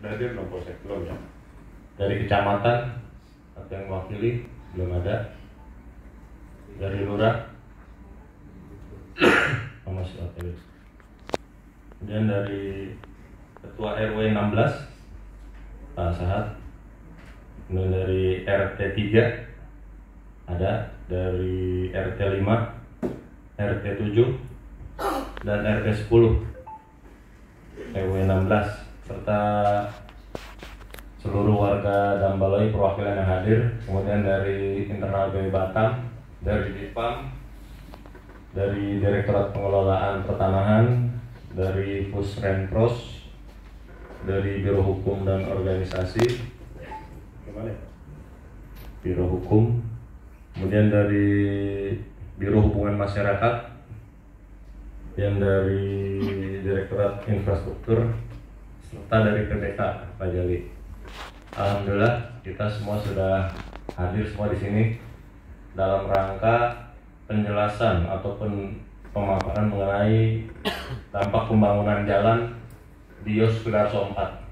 Hadir no Polsek belum ya. Dari kecamatan atau yang mewakili belum ada. Dari lurah masih oke. Kemudian dari ketua RW 16 Pak Sahat. Kemudian dari RT 3 ada, dari RT 5, RT 7 dan RT 10 RW 16 serta seluruh warga Dambaloi perwakilan yang hadir. Kemudian dari internal BW Batam, dari Dipam, dari Direktorat Pengelolaan Pertanahan, dari Pusrenpros, dari Biro Hukum dan Organisasi, Biro Hukum, kemudian dari Biro Hubungan Masyarakat, yang dari Direktorat Infrastruktur, serta dari PPK Pak Jali. Alhamdulillah kita semua sudah hadir semua di sini dalam rangka penjelasan ataupun pemaparan mengenai dampak pembangunan jalan di Yos Sudarso 4.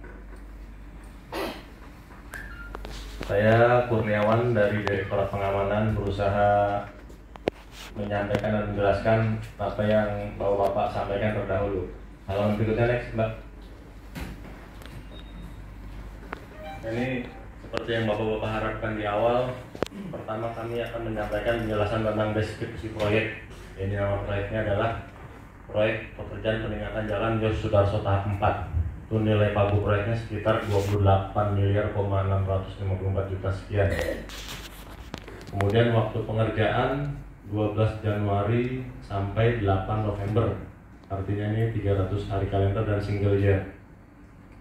Saya Kurniawan dari Direktorat Pengamanan berusaha menyampaikan dan menjelaskan apa yang Bapak-Bapak sampaikan terdahulu. Halaman berikutnya next, Mbak. Ini seperti yang Bapak-Bapak harapkan di awal. Pertama kami akan menyampaikan penjelasan tentang deskripsi proyek. Ini nama proyeknya adalah proyek pekerjaan peningkatan jalan Yos Sudarso tahap 4. Itu nilai pagu proyeknya sekitar 28.654 juta sekian. Kemudian waktu pengerjaan 12 Januari sampai 8 November. Artinya ini 300 hari kalender dan single year.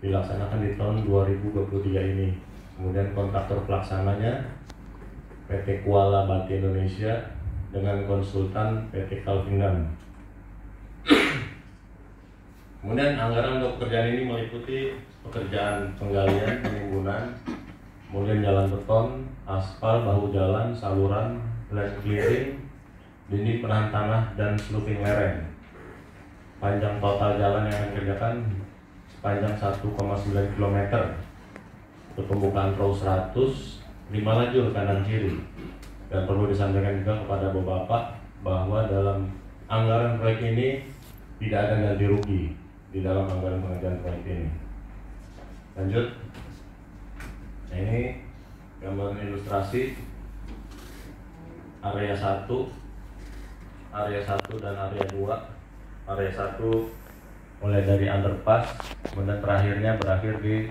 Dilaksanakan di tahun 2023 ini. Kemudian kontraktor pelaksananya PT Kuala Bati Indonesia dengan konsultan PT Calvinam. Kemudian anggaran untuk pekerjaan ini meliputi pekerjaan penggalian, penimbunan, kemudian jalan beton, aspal, bahu jalan, saluran, land clearing, dinding penahan tanah, dan slooping lereng. Panjang total jalan yang akan dikerjakan sepanjang 1,9 km. Untuk pembukaan row 100, 5 lajur kanan kiri. Dan perlu disampaikan juga kepada Bapak bahwa dalam anggaran proyek ini tidak ada ganti rugi di dalam anggaran pengerjaan proyek ini. Lanjut. Nah, ini gambaran ilustrasi area 1, area 1 dan area 2. Area 1 mulai dari underpass, kemudian terakhirnya berakhir di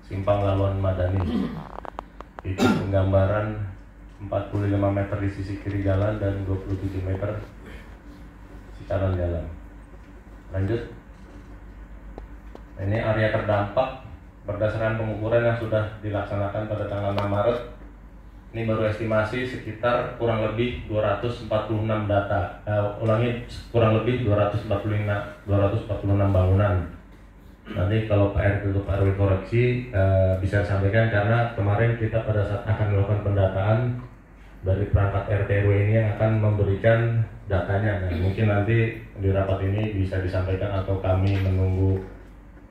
simpang laluan Madani. Itu penggambaran 45 meter di sisi kiri jalan dan 27 meter di kanan jalan. Lanjut. Ini area terdampak berdasarkan pengukuran yang sudah dilaksanakan pada tanggal 6 Maret. Ini baru estimasi sekitar kurang lebih 246 data. Kurang lebih 246 bangunan. Nanti kalau Pak RT atau Pak RW koreksi bisa disampaikan, karena kemarin kita pada saat akan melakukan pendataan dari perangkat RT RW ini yang akan memberikan datanya. Nah, mungkin nanti di rapat ini bisa disampaikan atau kami menunggu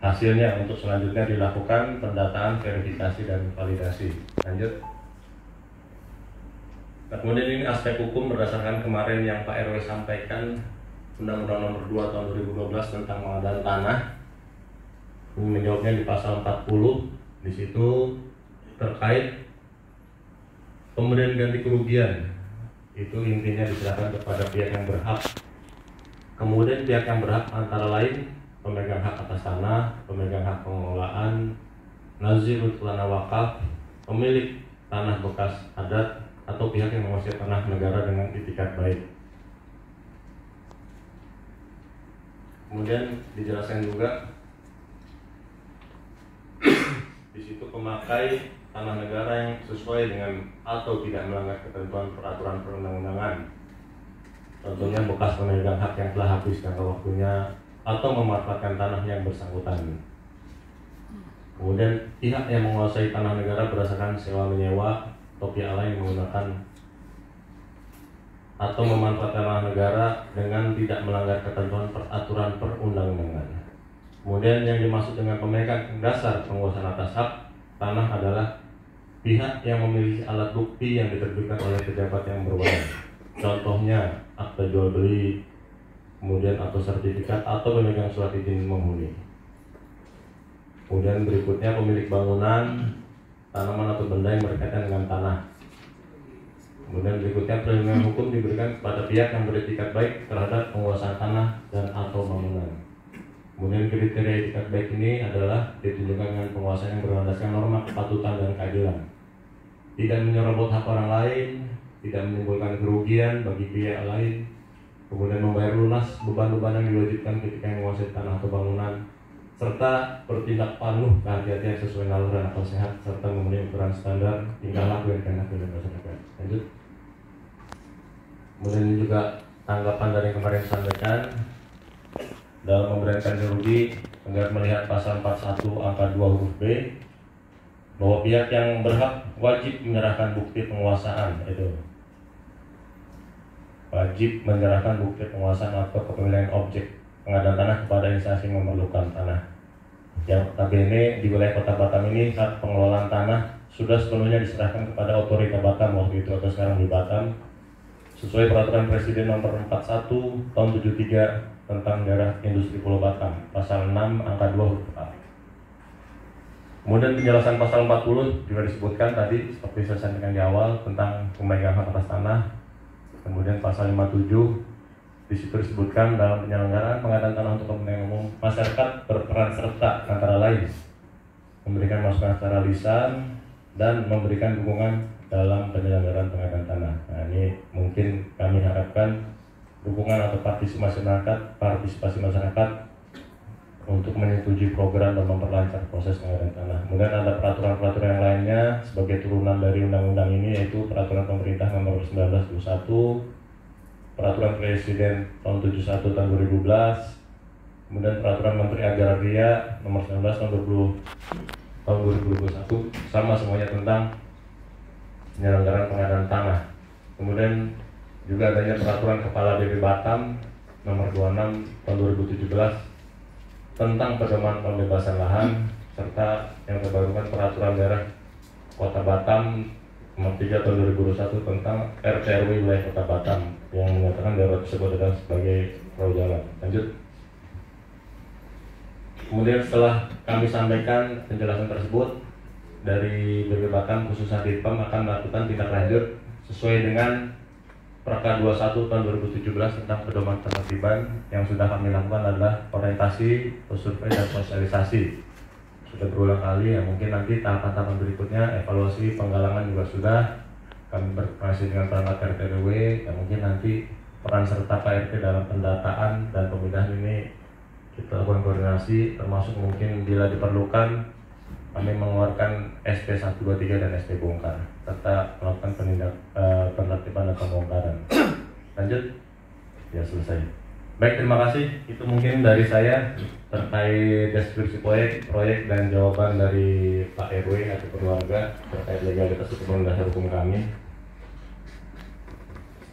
hasilnya untuk selanjutnya dilakukan pendataan, verifikasi, dan validasi. Lanjut. Nah, kemudian ini aspek hukum berdasarkan kemarin yang Pak RW sampaikan, Undang-Undang Nomor 2 Tahun 2012 tentang pengadaan tanah. Ini menjawabnya di pasal 40. Di situ terkait pemberian ganti kerugian. Itu intinya diserahkan kepada pihak yang berhak. Kemudian pihak yang berhak antara lain pemegang hak atas tanah, pemegang hak pengelolaan, nazirut tanah wakaf, pemilik tanah bekas adat, atau pihak yang menguasai tanah negara dengan itikat baik. Kemudian dijelaskan juga di situ pemakai tanah negara yang sesuai dengan atau tidak melanggar ketentuan peraturan perundang-undangan. Contohnya bekas pemegang hak yang telah habis jangka waktunya atau memanfaatkan tanah yang bersangkutan. Kemudian pihak yang menguasai tanah negara berdasarkan sewa menyewa atau pihak lain menggunakan atau memanfaatkan tanah negara dengan tidak melanggar ketentuan peraturan perundang-undangan. Kemudian yang dimaksud dengan pemegang dasar penguasaan atas hak tanah adalah pihak yang memiliki alat bukti yang diterbitkan oleh pejabat yang berwenang. Contohnya akta jual beli, kemudian atau sertifikat atau pemegang surat izin menghuni. Kemudian berikutnya pemilik bangunan, tanaman atau benda yang berkaitan dengan tanah. Kemudian berikutnya perlindungan hukum diberikan kepada pihak yang beretikat baik terhadap penguasaan tanah dan atau bangunan. Kemudian kriteria etikat baik ini adalah ditunjukkan dengan penguasaan yang berlandaskan norma kepatutan dan keadilan, tidak menyerobot hak orang lain, tidak menimbulkan kerugian bagi pihak lain, kemudian membayar lunas beban-beban yang diwajibkan ketika menguasai tanah atau bangunan, serta bertindak penuh kehati-hatian sesuai naluri dan akal sehat, serta memenuhi ukuran standar tingkah laku yang dikenal oleh masyarakat. Lanjut. Kemudian ini juga tanggapan dari kemarin disampaikan dalam pemberian ganti rugi, agar melihat pasal 41 angka 2 huruf B, bahwa pihak yang berhak wajib menyerahkan bukti penguasaan, itu wajib menyerahkan bukti penguasaan atau kepemilikan objek pengadaan tanah kepada instansi yang memerlukan tanah. Yang notabene di wilayah Kota Batam ini hak pengelolaan tanah sudah sepenuhnya diserahkan kepada otorita Batam waktu itu atau sekarang di Batam, sesuai peraturan Presiden nomor 41 tahun 73 tentang daerah industri Pulau Batam, pasal 6 angka 2 huruf A. Kemudian penjelasan pasal 40 juga disebutkan tadi seperti saya sampaikan di awal tentang pemegang hak atas tanah. Kemudian pasal 57 di situ disebutkan dalam penyelenggaraan pengadaan tanah untuk kepentingan umum, masyarakat berperan serta antara lain memberikan masukan secara lisan dan memberikan dukungan dalam penyelenggaraan pengadaan tanah. Nah, ini mungkin kami harapkan dukungan atau partisipasi masyarakat untuk menyetujui program dan memperlancar proses pengadaan tanah. Kemudian ada peraturan-peraturan yang lainnya sebagai turunan dari undang-undang ini, yaitu peraturan pemerintah nomor 1921, peraturan Presiden tahun 71 tahun 2012, kemudian peraturan Menteri Agraria nomor 19 tahun 2021, sama semuanya tentang penyelenggaraan pengadaan tanah. Kemudian juga adanya peraturan Kepala BP Batam nomor 26 tahun 2017 tentang pedoman pembebasan lahan, serta yang terbarukan peraturan daerah Kota Batam nomor 3 tahun 2021 tentang RT/RW wilayah Kota Batam yang menyatakan daerah tersebut adalah sebagai perahu jalan. Lanjut. Kemudian setelah kami sampaikan penjelasan tersebut, dari BP Batam khususnya Ditpam akan melakukan tindak lanjut sesuai dengan Perka 21 tahun 2017 tentang pedoman penertiban. Yang sudah kami lakukan adalah orientasi, survei, dan sosialisasi. Sudah berulang kali, ya mungkin nanti tahapan-tahapan berikutnya evaluasi penggalangan juga sudah. Kami berkoordinasi dengan perangkat RT/RW, ya mungkin nanti peran serta Pak RT dalam pendataan dan pemindahan ini kita lakukan koordinasi, termasuk mungkin bila diperlukan kami mengeluarkan SP 123 dan SP bongkar, serta melakukan penertiban dan pembongkaran. Lanjut, ya selesai. Baik, terima kasih. Itu mungkin dari saya terkait deskripsi proyek dan jawaban dari Pak RW atau keluarga terkait legalitas hukum dan dasar hukum kami.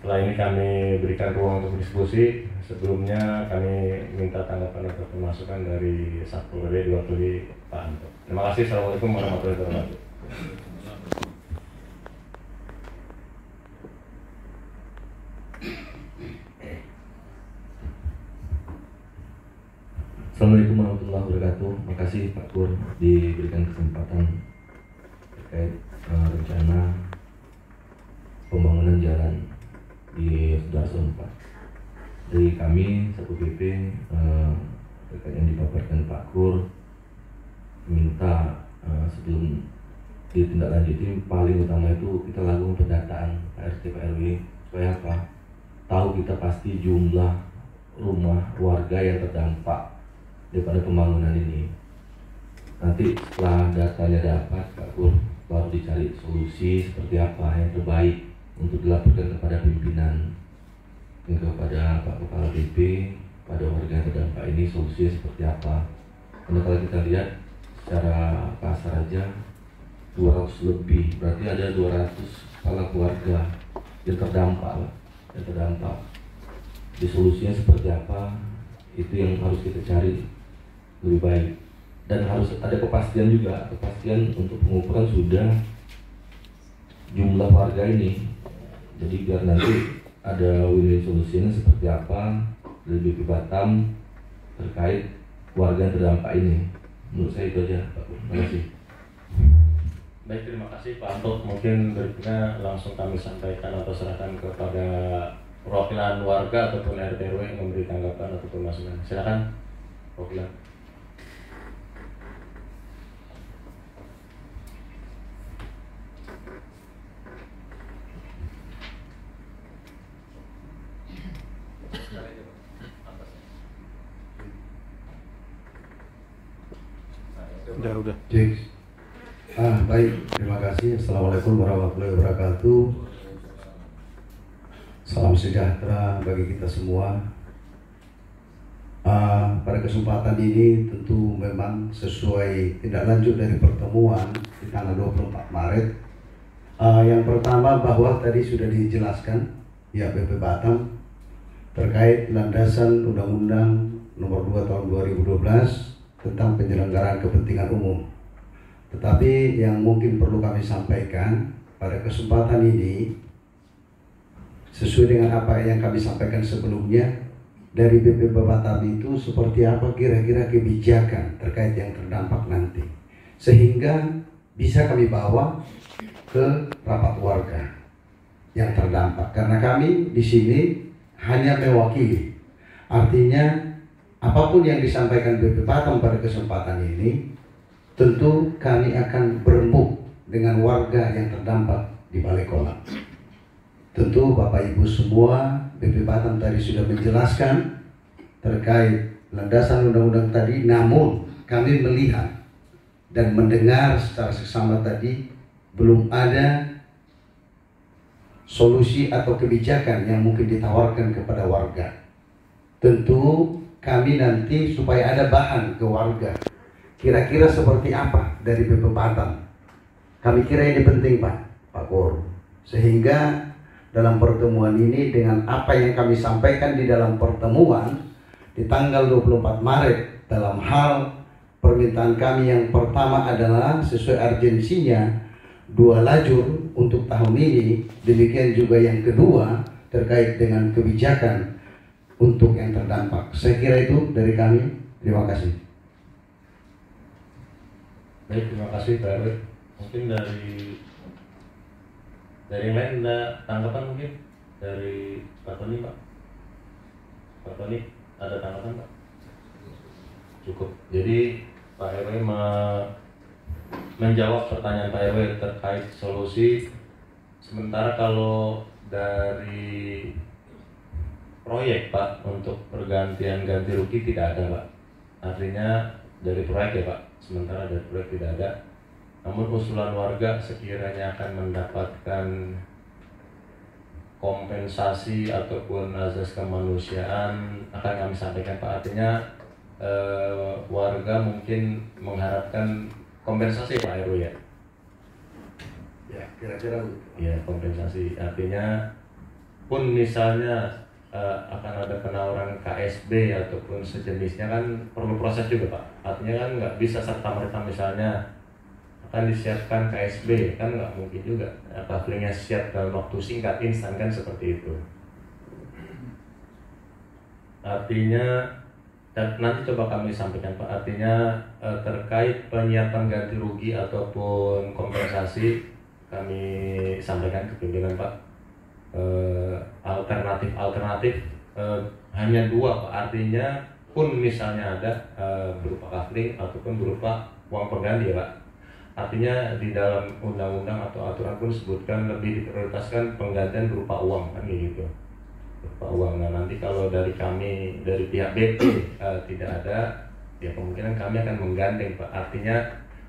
Setelah ini kami berikan ruang untuk diskusi. Sebelumnya kami minta tanggapan atau masukan dari Satpol PP diwakili Pak Anto. Terima kasih. Assalamualaikum warahmatullahi wabarakatuh. Assalamualaikum warahmatullahi wabarakatuh. Terima kasih Pak Kur diberikan kesempatan terkait rencana pembangunan jalan di Sudarso 4. Dari kami Satpol PP terkait yang dipaparkan Pak Kur, minta sebelum ditindaklanjuti, paling utama itu kita lakukan pendataan Pak RT Pak RW supaya apa? Tahu kita pasti jumlah rumah warga yang terdampak daripada pembangunan ini. Nanti setelah datanya dapat Pak Kur, baru dicari solusi seperti apa yang terbaik untuk dilaporkan kepada pimpinan dan kepada Pak Kepala BP, pada warga yang terdampak ini solusinya seperti apa. Karena kalau kita lihat secara kasar aja 200 lebih, berarti ada 200 kepala keluarga yang terdampak lah, yang terdampak. Di solusinya seperti apa, itu yang harus kita cari. lebih baik. Dan harus ada kepastian juga, kepastian untuk pengukuran sudah jumlah warga ini. Jadi biar nanti ada win-win solusinya seperti apa dari BP Batam terkait warga yang terdampak ini. Menurut saya itu aja, Pak. Terima kasih. Baik, terima kasih Pak Anto. Mungkin berikutnya langsung kami sampaikan atau serahkan kepada perwakilan warga ataupun RT RW yang memberi tanggapan ataupun masukan. Silakan, perwakilan. Udah. Cek. Baik, terima kasih. Assalamualaikum warahmatullahi wabarakatuh. Salam sejahtera bagi kita semua. Pada kesempatan ini tentu memang sesuai tindak lanjut dari pertemuan di tanggal 24 Maret. Yang pertama bahwa tadi sudah dijelaskan ya BP Batam terkait landasan Undang-Undang Nomor 2 Tahun 2012 tentang penyelenggaraan kepentingan umum. Tetapi yang mungkin perlu kami sampaikan pada kesempatan ini, sesuai dengan apa yang kami sampaikan sebelumnya, dari BP Batam itu seperti apa kira-kira kebijakan terkait yang terdampak nanti, sehingga bisa kami bawa ke rapat warga yang terdampak. Karena kami di sini hanya mewakili, artinya apapun yang disampaikan BP Batam pada kesempatan ini, tentu kami akan berembuk dengan warga yang terdampak di Balai Kolam. Tentu Bapak Ibu semua, BP Batam tadi sudah menjelaskan terkait landasan undang-undang tadi, namun kami melihat dan mendengar secara seksama tadi belum ada solusi atau kebijakan yang mungkin ditawarkan kepada warga. Tentu kami nanti supaya ada bahan ke warga, kira-kira seperti apa dari BP Batam. Kami kira ini penting Pak Kor, sehingga dalam pertemuan ini dengan apa yang kami sampaikan di dalam pertemuan di tanggal 24 Maret dalam hal permintaan kami yang pertama adalah sesuai urgensinya 2 lajur untuk tahun ini, demikian juga yang kedua terkait dengan kebijakan untuk yang terdampak. Saya kira itu dari kami. Terima kasih. Baik, terima kasih Pak RW. Mungkin dari yang lain ada tanggapan mungkin dari Pak Tony, Pak. Pak Tony ada tanggapan Pak? Cukup. Jadi Pak RW menjawab pertanyaan Pak RW terkait solusi. Sementara kalau dari proyek Pak untuk pergantian ganti rugi tidak ada Pak. Artinya dari proyek ya Pak. Sementara dari proyek tidak ada. Namun usulan warga sekiranya akan mendapatkan kompensasi ataupun azas kemanusiaan akan kami sampaikan Pak. Artinya warga mungkin mengharapkan kompensasi Pak RW ya. Ya, kira-kira Ya, kompensasi. Artinya pun misalnya akan ada penawaran KSB ataupun sejenisnya kan perlu proses juga Pak. Artinya kan nggak bisa serta-merta misalnya akan disiapkan KSB, kan nggak mungkin juga coveringnya siap dalam waktu singkat instan kan seperti itu. Artinya nanti coba kami sampaikan Pak. Artinya terkait penyiapan ganti rugi ataupun kompensasi kami sampaikan ke pimpinan Pak. Alternatif hanya 2 Pak. Artinya pun misalnya ada berupa covering ataupun berupa uang pengganti ya Pak. Artinya di dalam undang-undang atau aturan pun disebutkan lebih diprioritaskan penggantian berupa uang kan gitu. Berupa uang. Nah nanti kalau dari kami dari pihak BP tidak ada, ya kemungkinan kami akan menggandeng Pak. Artinya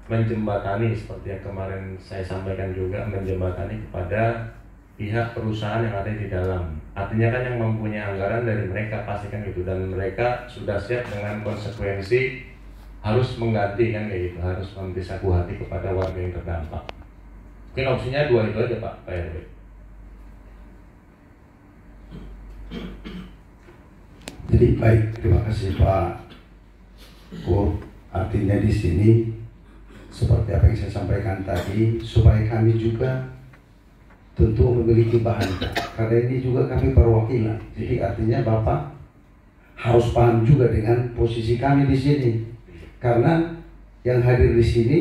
menjembatani seperti yang kemarin saya sampaikan juga, menjembatani kepada pihak perusahaan yang ada di dalam. Artinya kan yang mempunyai anggaran dari mereka pastikan gitu, dan mereka sudah siap dengan konsekuensi harus mengganti kan kayak gitu, harus memberi saku hati kepada warga yang terdampak. Mungkin opsinya 2 itu aja Pak RW. Jadi baik, terima kasih Pak Artinya di sini seperti apa yang saya sampaikan tadi, supaya kami juga tentu memiliki bahan, karena ini juga kami perwakilan. Jadi artinya Bapak harus paham juga dengan posisi kami di sini, karena yang hadir di sini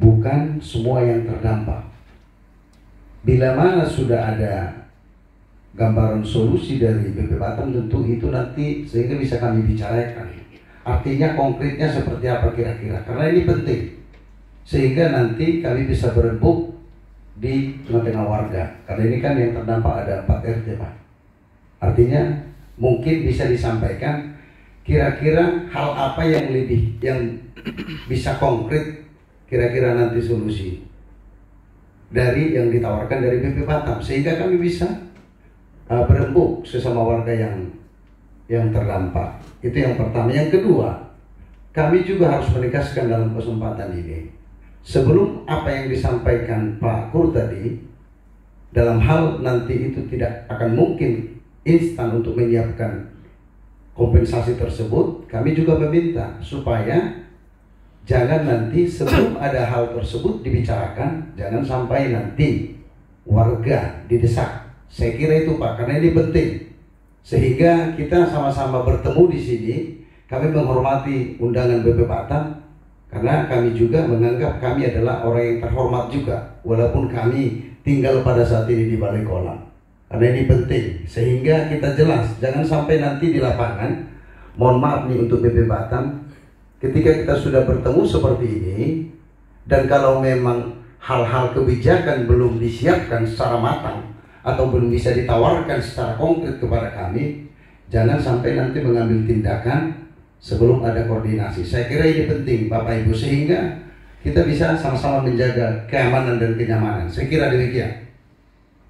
bukan semua yang terdampak. Bila mana sudah ada gambaran solusi dari BP Batam, tentu itu nanti sehingga bisa kami bicarakan. Artinya konkretnya seperti apa kira-kira, karena ini penting sehingga nanti kami bisa berembuk di tengah-tengah warga, karena ini kan yang terdampak ada 4 RT Pak. Artinya mungkin bisa disampaikan kira-kira hal apa yang bisa konkret kira-kira nanti solusi dari yang ditawarkan dari BP Batam, sehingga kami bisa berembuk sesama warga yang terdampak. Itu yang pertama. Yang kedua, kami juga harus menegaskan dalam kesempatan ini, sebelum apa yang disampaikan Pak Kur tadi, dalam hal nanti itu tidak akan mungkin instan untuk menyiapkan kompensasi tersebut, kami juga meminta supaya jangan nanti sebelum ada hal tersebut dibicarakan, jangan sampai nanti warga didesak. Saya kira itu Pak, karena ini penting. Sehingga kita sama-sama bertemu di sini, kami menghormati undangan BP Batam, karena kami juga menganggap kami adalah orang yang terhormat juga, walaupun kami tinggal pada saat ini di Balai Kolam. Karena ini penting, sehingga kita jelas, jangan sampai nanti di lapangan, mohon maaf nih untuk BP Batam, ketika kita sudah bertemu seperti ini, dan kalau memang hal-hal kebijakan belum disiapkan secara matang, atau belum bisa ditawarkan secara konkret kepada kami, jangan sampai nanti mengambil tindakan sebelum ada koordinasi. Saya kira ini penting Bapak Ibu, sehingga kita bisa sama-sama menjaga keamanan dan kenyamanan. Saya kira demikian.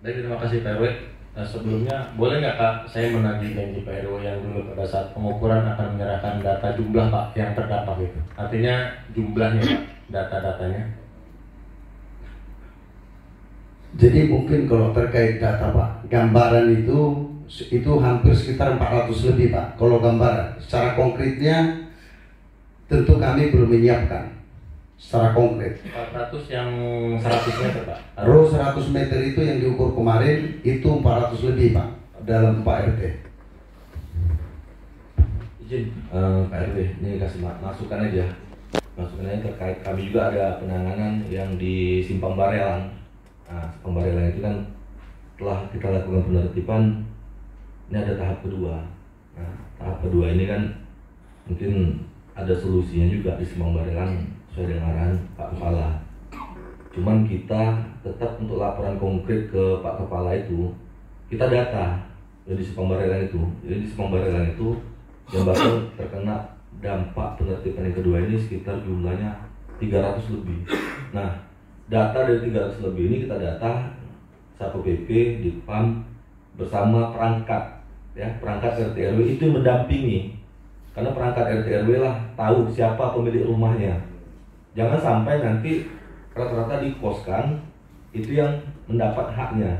Baik, terima kasih Pak RW. Sebelumnya boleh nggak Kak saya menagih janji Pak RW yang dulu pada saat pengukuran akan menyerahkan data jumlah Pak yang terdampak itu. Artinya jumlahnya Pak, data-datanya. Jadi mungkin kalau terkait data Pak, gambaran itu hampir sekitar 400 lebih Pak. Kalau gambaran, secara konkretnya tentu kami belum menyiapkan secara konkret. 400 yang 100 meter Pak. Row 100 meter itu yang diukur kemarin itu 400 lebih Pak dalam 4 RT. Izin Pak RW, ini kasih masukan aja. Masukannya terkait kami juga ada penanganan yang di Simpang Barelang. Nah, pembarelan itu kan telah kita lakukan penertiban, ini ada tahap kedua. Nah, tahap kedua ini kan mungkin ada solusinya juga di Simpang Barelang sesuai dengan arahan Pak Kepala. Cuman kita tetap untuk laporan konkret ke Pak Kepala itu kita data di Simpang Barelang itu. Jadi di Simpang Barelang itu yang bakal terkena dampak penertiban yang kedua ini sekitar jumlahnya 300 lebih. Nah, data dari 300 lebih ini kita data Satpol PP, Ditpam bersama perangkat RT RW itu yang mendampingi, karena perangkat RT RW lah tahu siapa pemilik rumahnya. Jangan sampai nanti rata-rata dikoskan itu yang mendapat haknya.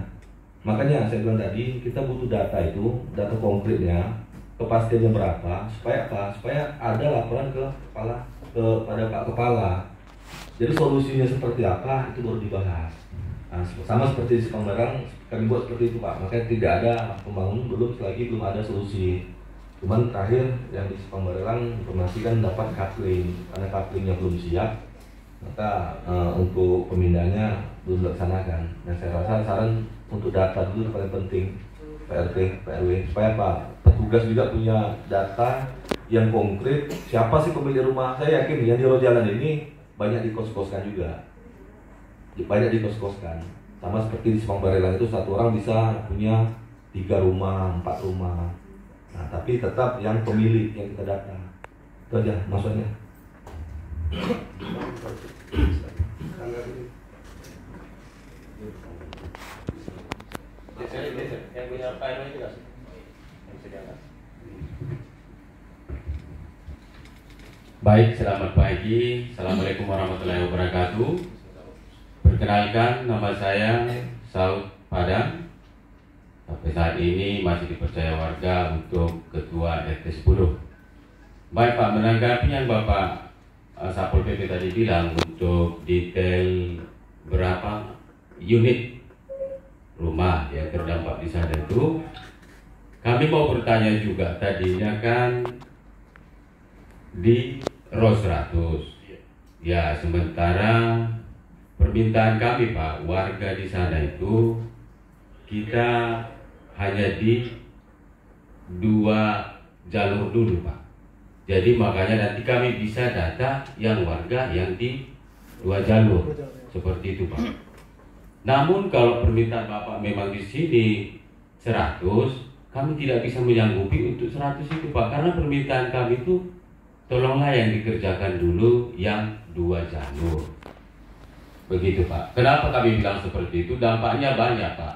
Makanya saya bilang tadi kita butuh data itu, data konkretnya, kepastiannya berapa, supaya apa? Supaya ada laporan kepada Pak Kepala. Jadi solusinya seperti apa itu baru dibahas. Nah, sama seperti di Simpang Barelang kami buat seperti itu Pak. Makanya tidak ada pembangunan belum ada solusi. Cuman terakhir yang di Simpang Barelang informasi kan dapat coupling, karena couplingnya belum siap, maka untuk pemindahnya belum dilaksanakan. Nah, saya rasa saran untuk data dulu paling penting PRT, PRW, supaya Pak petugas juga punya data yang konkret. Siapa sih pemilik rumah? Saya yakin yang di Roh Jalan ini banyak dikos-koskan juga, banyak dikos-koskan. Sama seperti di Simpang Barelang itu satu orang bisa punya 3 rumah, 4 rumah. Nah, tapi tetap yang pemilik yang kita data. Itu aja maksudnya. Yang punya Pak RW juga sih. Yang bisa diangkat. Baik, selamat pagi. Assalamualaikum warahmatullahi wabarakatuh. Perkenalkan, nama saya Saud Padang. Sampai saat ini masih dipercaya warga untuk Ketua RT 10. Baik Pak, menanggapi yang Bapak Satpol PP tadi bilang untuk detail berapa unit rumah yang terdampak di sana itu, kami mau bertanya juga. Tadinya kan di RO 100 ya, sementara permintaan kami Pak, warga di sana itu kita hanya di 2 jalur dulu Pak. Jadi makanya nanti kami bisa data yang warga yang di 2 jalur seperti itu Pak. Namun kalau permintaan Bapak memang di sini 100, kami tidak bisa menyanggupi untuk 100 itu Pak, karena permintaan kami itu tolonglah yang dikerjakan dulu yang 2 jalur. Begitu Pak. Kenapa kami bilang seperti itu? Dampaknya banyak Pak.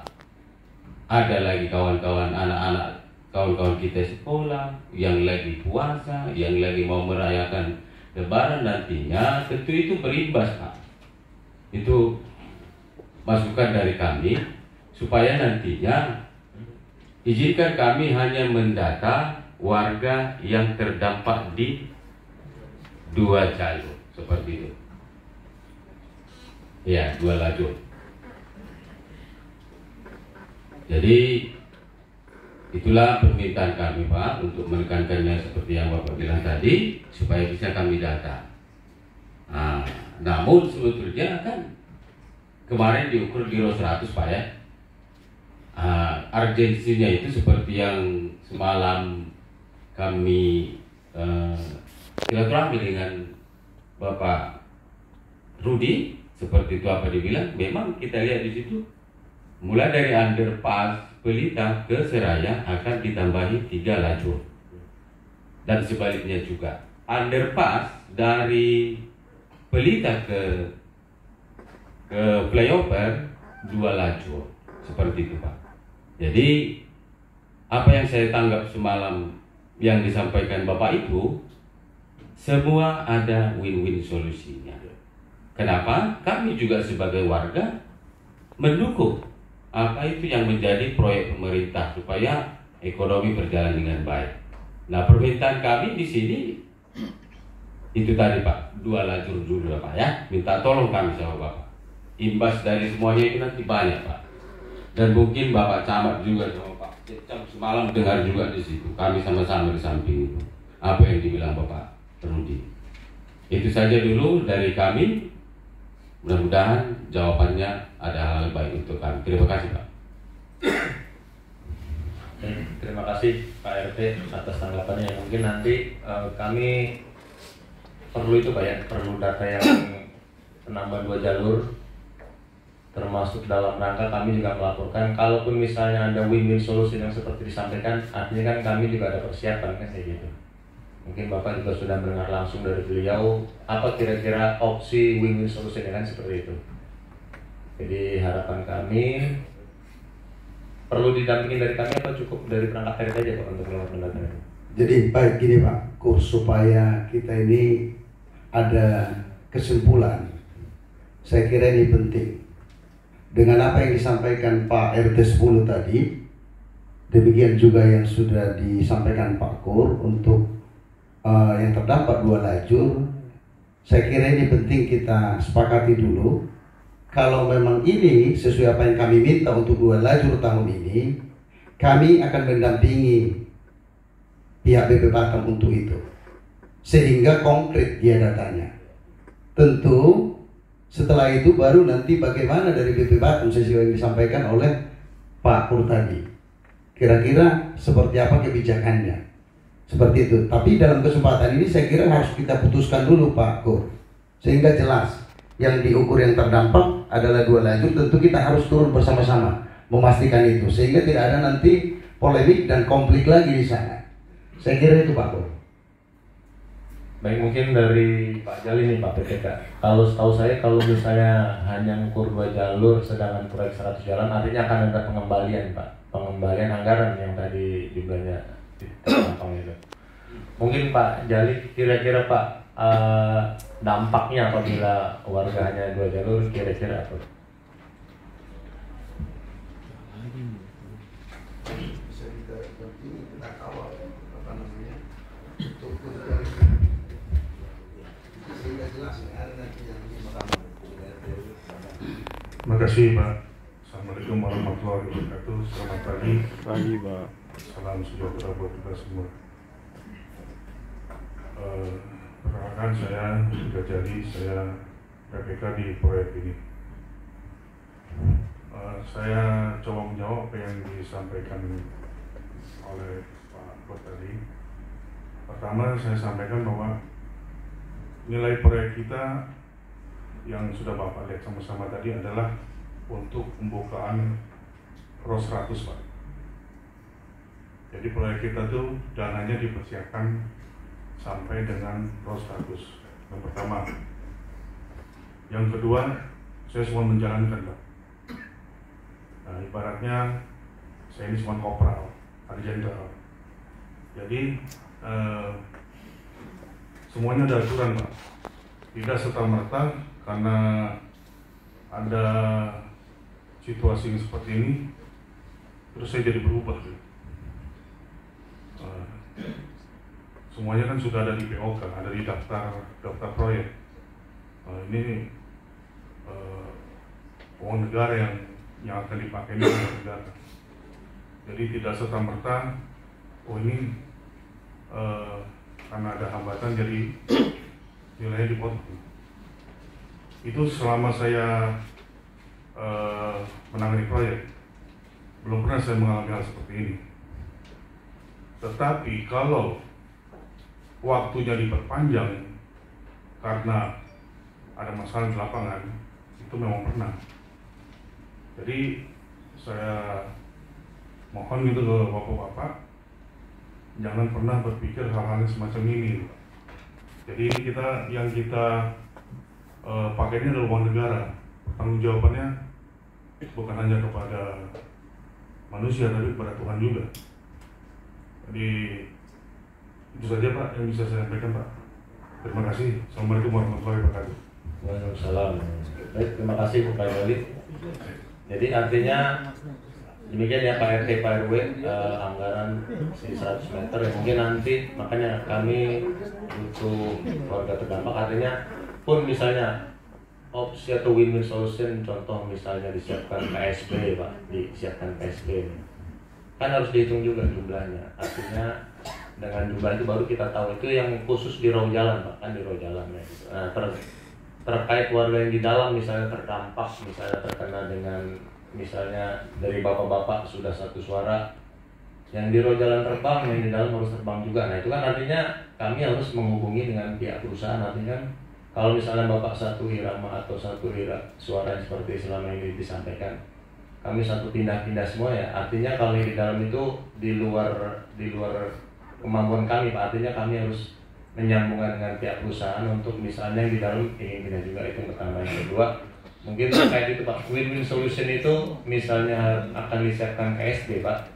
Ada lagi kawan-kawan anak-anak, kawan-kawan kita sekolah yang lagi puasa, yang lagi mau merayakan Lebaran nantinya, tentu itu berimbas Pak. Itu masukan dari kami supaya nantinya izinkan kami hanya mendata warga yang terdampak di 2 jalur seperti itu. Ya, 2 lajur. Jadi itulah permintaan kami Pak, untuk menekankannya seperti yang Bapak bilang tadi, supaya bisa kami data. Namun sebetulnya kan kemarin diukur di RO 100 Pak ya. Urgensinya itu seperti yang semalam kami silaturahmi dengan Bapak Rudi, seperti itu apa dibilang, memang kita lihat di situ mulai dari underpass Pelita ke Seraya akan ditambahi 3 lajur, dan sebaliknya juga underpass dari Pelita ke flyover 2 lajur seperti itu Pak. Jadi apa yang saya tanggap semalam yang disampaikan Bapak Ibu, semua ada win-win solusinya. Kenapa? Kami juga sebagai warga mendukung apa itu yang menjadi proyek pemerintah supaya ekonomi berjalan dengan baik. Nah, permintaan kami di sini itu tadi Pak, 2 lajur dulu Pak ya. Minta tolong kami sama Bapak. Imbas dari semuanya itu nanti banyak Pak. Dan mungkin Bapak Camat juga sama Pak Cecam semalam dengar juga di situ. Kami sama-sama di samping itu. Apa yang dibilang Bapak Rudi. Itu saja dulu dari kami. Mudah-mudahan jawabannya ada hal baik untuk kami. Terima kasih Pak. Terima kasih Pak RT atas tanggapannya. Mungkin nanti kami perlu itu Pak ya, perlu data yang penambahan 2 jalur, termasuk dalam rangka kami juga melaporkan kalaupun misalnya ada win-win solution yang seperti disampaikan, artinya kan kami juga ada persiapan kan kayak gitu. Mungkin Bapak juga sudah mendengar langsung dari beliau apa kira-kira opsi win-win solution kan seperti itu. Jadi harapan kami perlu didampingi dari kami apa cukup dari perangkat RT aja Pak untuk melakukan data itu? Jadi baik gini Pak, supaya kita ini ada kesimpulan, saya kira ini penting. Dengan apa yang disampaikan Pak RT 10 tadi, demikian juga yang sudah disampaikan Pak Kur untuk yang terdampak 2 lajur, saya kira ini penting kita sepakati dulu. Kalau memang ini sesuai apa yang kami minta untuk 2 lajur tahun ini, kami akan mendampingi pihak BP Batam untuk itu, sehingga konkret dia datanya. Tentu setelah itu baru nanti bagaimana dari BP Batam sesuai yang disampaikan oleh Pak Kur tadi. Kira-kira seperti apa kebijakannya. Seperti itu. Tapi dalam kesempatan ini saya kira harus kita putuskan dulu Pak Kur, sehingga jelas yang diukur yang terdampak adalah 2 lajur. Tentu kita harus turun bersama-sama memastikan itu, sehingga tidak ada nanti polemik dan konflik lagi di sana. Saya kira itu Pak Kur. Baik, mungkin dari Pak Jali nih Pak PPK. Kalau setahu saya kalau misalnya hanya ngukur 2 jalur sedangkan proyek 100 jalan, artinya akan ada pengembalian Pak, pengembalian anggaran yang tadi jumlahnya terpampang itu. Mungkin Pak Jali kira-kira Pak dampaknya apabila warga hanya 2 jalur kira-kira apa? Bisa kita kawal apa namanya untuk Terima kasih Pak. Assalamualaikum warahmatullahi wabarakatuh. Selamat pagi. Pagi Pak. Salam sejahtera buat kita semua. Perkenalkan saya Tiga Jali, saya PPK di proyek ini. Saya coba menjawab apa yang disampaikan oleh Pak Bos tadi. Pertama saya sampaikan bahwa nilai proyek kita yang sudah Bapak lihat sama-sama tadi adalah untuk pembukaan ROS 100 Pak. Jadi proyek kita tuh dananya dipersiapkan sampai dengan ROS 100. Yang pertama. Yang kedua, saya semua menjalankan Pak. Nah, ibaratnya saya ini cuma kopral, ada jenderal. Jadi semuanya ada aturan Pak. Tidak serta-merta karena ada situasi yang seperti ini, terus saya jadi berubah. Semuanya kan sudah ada di POK, ada di daftar proyek. Ini uang negara yang akan dipakai ini uang negara. Jadi tidak serta-merta, oh ini karena ada hambatan jadi nilainya dipotong. Itu selama saya menangani proyek, belum pernah saya mengalami hal seperti ini. Tetapi kalau waktunya diperpanjang karena ada masalah di lapangan, itu memang pernah. Jadi saya mohon gitu ke bapak-bapak, jangan pernah berpikir hal-hal semacam ini. Jadi ini yang kita pakai ini adalah uang negara. Tanggung jawabannya bukan hanya kepada manusia, tapi kepada Tuhan juga. Jadi itu saja Pak yang bisa saya sampaikan Pak. Terima kasih. Assalamualaikum warahmatullahi wabarakatuh. Waalaikumsalam. Baik, terima kasih Pak Wali. Jadi artinya demikian ya Pak RT, Pak RW, anggaran 100 meter ya mungkin nanti, makanya kami untuk keluarga terdampak, artinya pun misalnya opsi atau win-win solution, contoh misalnya disiapkan KSB Pak, disiapkan KSB kan harus dihitung juga jumlahnya, artinya dengan jumlah itu baru kita tahu itu yang khusus di raw jalan Pak, kan di raw jalan ya gitu. Nah, terkait warga yang di dalam misalnya terdampak, misalnya terkena dengan misalnya dari bapak-bapak sudah satu suara, yang di raw jalan terbang, yang di dalam harus terbang juga. Nah itu kan artinya kami harus menghubungi dengan pihak perusahaan, artinya kan kalau misalnya bapak satu irama atau satu suara seperti selama ini disampaikan, kami satu pindah-pindah semua ya, artinya kalau yang di dalam itu di luar kemampuan kami Pak, artinya kami harus menyambungkan dengan pihak perusahaan untuk misalnya yang di dalam ingin pindah juga. Itu yang pertama. Yang kedua mungkin terkait itu Pak, win-win solution itu misalnya akan disiapkan KSB Pak,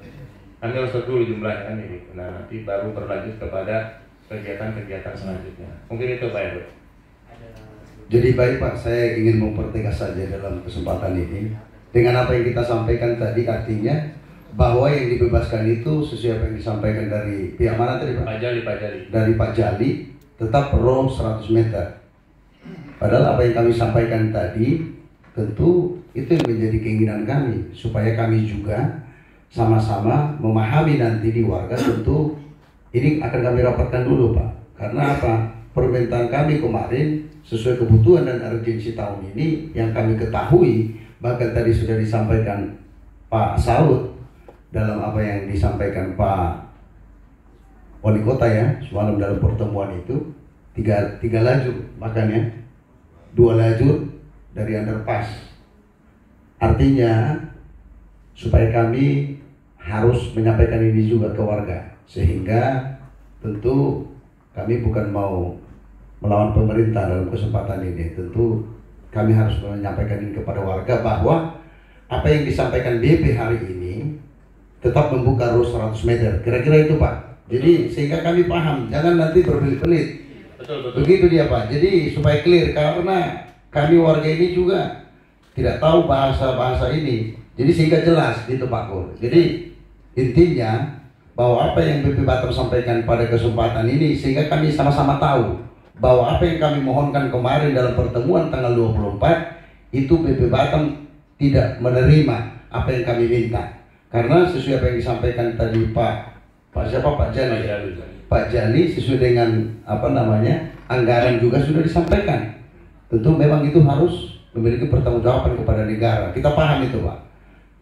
kami harus tahu dulu jumlahnya kan ini. Nah nanti baru berlanjut kepada kegiatan-kegiatan selanjutnya. Mungkin itu Pak ya. Jadi baik Pak, saya ingin mempertegas saja dalam kesempatan ini dengan apa yang kita sampaikan tadi, artinya bahwa yang dibebaskan itu sesuai apa yang disampaikan dari pihak mana tadi Pak? Pak Jali. Dari Pak Jali, tetap row 100 meter. Padahal apa yang kami sampaikan tadi tentu itu yang menjadi keinginan kami, supaya kami juga sama-sama memahami nanti di warga. Tentu ini akan kami rapatkan dulu Pak, karena apa? Permintaan kami kemarin sesuai kebutuhan dan urgensi tahun ini yang kami ketahui, bahkan tadi sudah disampaikan Pak Saud dalam apa yang disampaikan Pak Wali Kota ya semalam dalam pertemuan itu, tiga lajur, makanya 2 lajur dari underpass. Artinya supaya kami harus menyampaikan ini juga ke warga, sehingga tentu kami bukan mau melawan pemerintah dalam kesempatan ini. Tentu kami harus menyampaikan ini kepada warga bahwa apa yang disampaikan BP hari ini tetap membuka ROS 100 meter. Kira-kira itu Pak. Jadi sehingga kami paham, jangan nanti berbelit-belit. Betul. Begitu dia Pak. Jadi supaya clear, karena kami warga ini juga tidak tahu bahasa ini. Jadi sehingga jelas gitu Pak Kur. Jadi intinya bahwa apa yang BP Batam sampaikan pada kesempatan ini, sehingga kami sama-sama tahu bahwa apa yang kami mohonkan kemarin dalam pertemuan tanggal 24 itu BP Batam tidak menerima apa yang kami minta. Karena sesuai apa yang disampaikan tadi Pak Jali sesuai dengan anggaran juga sudah disampaikan. Tentu memang itu harus memiliki pertanggungjawaban kepada negara. Kita paham itu, Pak.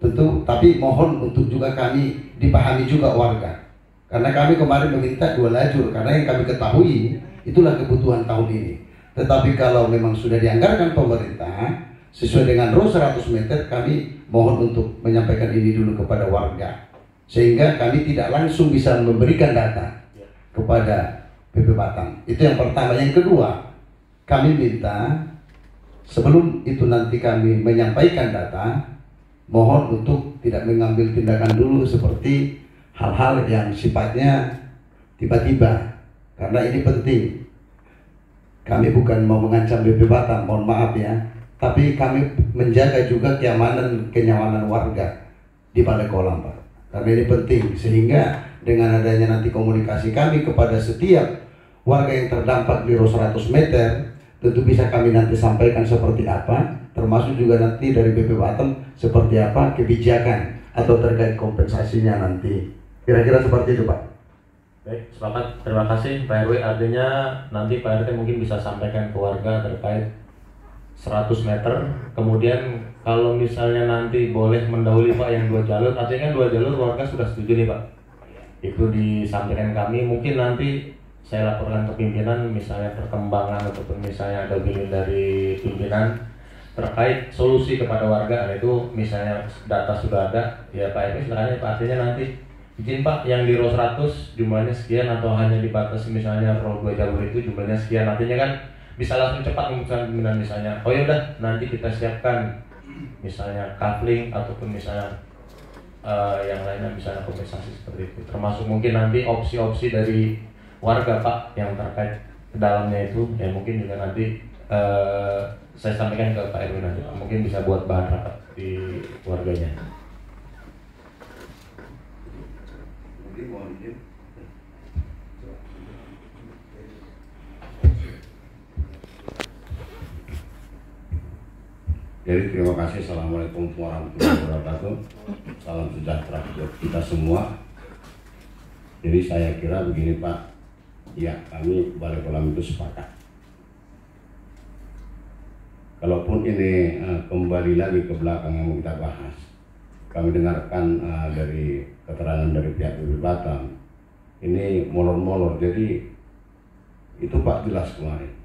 Tentu, tapi mohon untuk juga kami dipahami juga warga. Karena kami kemarin meminta 2 lajur, karena yang kami ketahui itulah kebutuhan tahun ini. Tetapi kalau memang sudah dianggarkan pemerintah sesuai dengan RO 100 meter, kami mohon untuk menyampaikan ini dulu kepada warga. Sehingga kami tidak langsung bisa memberikan data kepada BP Batam. Itu yang pertama. Yang kedua, kami minta sebelum itu nanti kami menyampaikan data, mohon untuk tidak mengambil tindakan dulu seperti hal-hal yang sifatnya tiba-tiba. Karena ini penting. Kami bukan mau mengancam BP Batam, mohon maaf ya. Tapi kami menjaga juga kenyamanan warga di Balai Kolam, Pak. Karena ini penting, sehingga dengan adanya nanti komunikasi kami kepada setiap warga yang terdampak di RO 100 meter, tentu bisa kami nanti sampaikan seperti apa, termasuk juga nanti dari BP Batam seperti apa kebijakan atau terkait kompensasinya nanti. Kira-kira seperti itu, Pak. Baik, sepakat. Terima kasih Pak RW. Artinya nanti Pak RT mungkin bisa sampaikan ke warga terkait 100 meter. Kemudian kalau misalnya nanti boleh mendahului Pak yang 2 jalur, artinya kan 2 jalur warga sudah setuju nih Pak. Itu disampaikan kami, mungkin nanti saya laporkan ke pimpinan misalnya perkembangan ataupun misalnya ada opini dari pimpinan terkait solusi kepada warga. Nah, itu misalnya data sudah ada, ya Pak RW silakan ya Pak. Artinya nanti izin Pak yang di RO 100 jumlahnya sekian atau hanya dibatasi misalnya RO 2 jalur itu jumlahnya sekian, artinya kan bisa langsung cepat memutuskan pimpinan misalnya, oh ya udah nanti kita siapkan misalnya coupling ataupun misalnya yang lainnya misalnya kompensasi seperti itu, termasuk mungkin nanti opsi-opsi dari warga Pak yang terkait ke dalamnya itu ya mungkin juga nanti saya sampaikan ke Pak RW nanti Pak. Mungkin bisa buat bahan rapat di warganya. Jadi terima kasih. Assalamualaikum warahmatullahi wabarakatuh. Salam sejahtera buat kita semua. Jadi saya kira begini Pak, ya kami Balai Kolam itu sepakat. Kalaupun ini kembali lagi ke belakang yang kita bahas, kami dengarkan dari keterangan dari pihak BP Batam, ini molor-molor. Jadi itu Pak jelas kemarin.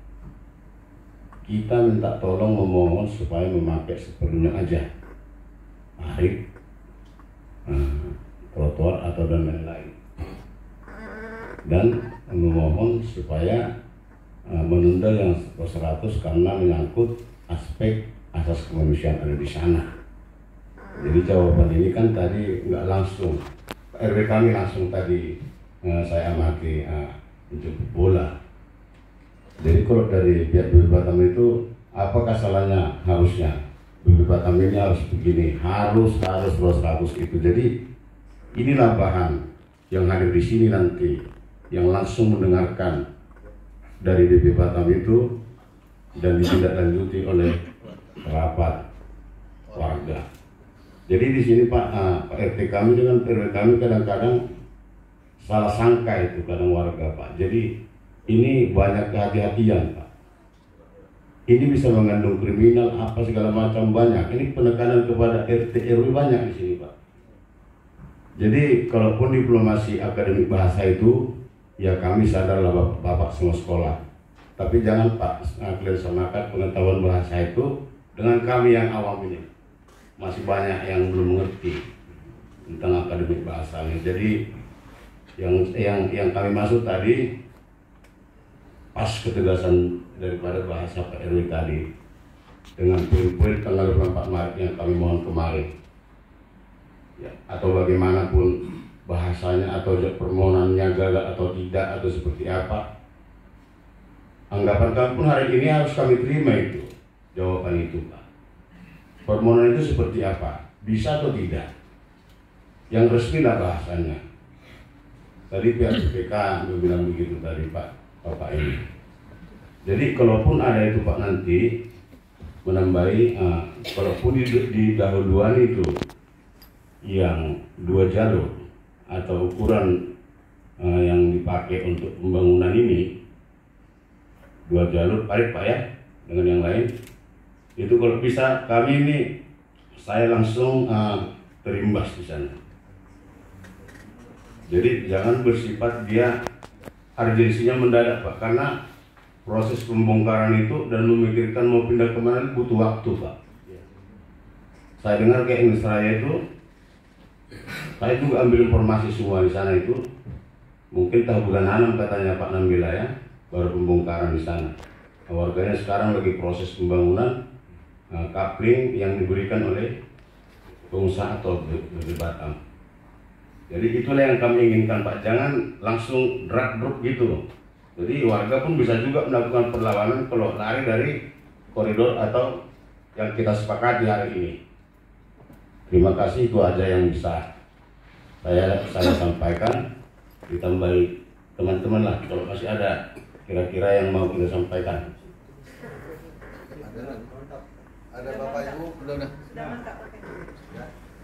Kita minta tolong memohon supaya memakai sepenuhnya aja parit, trotoar atau dan lain-lain, dan memohon supaya menunda yang 100 karena menyangkut aspek asas kemanusiaan ada di sana. Jadi jawaban ini kan tadi nggak langsung, RW kami langsung tadi saya amati menjemput bola. Jadi kalau dari pihak BP Batam itu apakah salahnya? Harusnya BP Batam ini harus begini, harus 100 itu. Jadi inilah bahan yang hadir di sini nanti yang langsung mendengarkan dari BP Batam itu dan ditindaklanjuti oleh rapat warga. Jadi di sini Pak RT kami dengan RW kami kadang-kadang salah sangka itu kadang warga Pak. Jadi ini banyak kehati-hatian Pak. Ini bisa mengandung kriminal apa segala macam banyak. Ini penekanan kepada RT RW banyak di sini Pak. Jadi kalaupun diplomasi akademik bahasa itu, ya kami sadarlah Bapak semua sekolah. Tapi jangan Pak kalian samakan pengetahuan bahasa itu dengan kami yang awam ini. Masih banyak yang belum mengerti tentang akademik bahasanya. Jadi yang kami maksud tadi pas ketegasan daripada bahasa Pak RW tadi dengan poin-poin tanggal 24 Maret yang kami mohon kemarin ya, atau bagaimanapun bahasanya atau permohonannya gagal atau tidak atau seperti apa, anggapan kami pun hari ini harus kami terima itu jawaban itu Pak. Permohonan itu seperti apa, bisa atau tidak, yang resmi lah bahasanya. Tadi pihak BPK bilang begitu tadi Pak Bapak ini. Jadi kalaupun ada itu Pak nanti menambahi, kalaupun di dahuluan itu yang 2 jalur atau ukuran yang dipakai untuk pembangunan ini 2 jalur parit Pak ya, dengan yang lain itu kalau bisa kami ini saya langsung terimbas di sana. Jadi jangan bersifat dia urgensinya mendadak Pak, karena proses pembongkaran itu dan memikirkan mau pindah kemana butuh waktu Pak. Saya dengar kayak Indonesia itu, saya juga ambil informasi semua di sana itu, mungkin tahun bulan 6 katanya Pak Nambila ya, baru pembongkaran di sana. Warganya sekarang lagi proses pembangunan coupling yang diberikan oleh pengusaha atau dari Batam. Jadi itulah yang kami inginkan Pak, jangan langsung drag-drop gitu. Jadi warga pun bisa juga melakukan perlawanan kalau lari dari koridor atau yang kita sepakati hari ini. Terima kasih, itu aja yang bisa saya sampaikan. Ditambahi teman-teman lah kalau masih ada kira-kira yang mau kita sampaikan. Ada Bapak Ibu belum?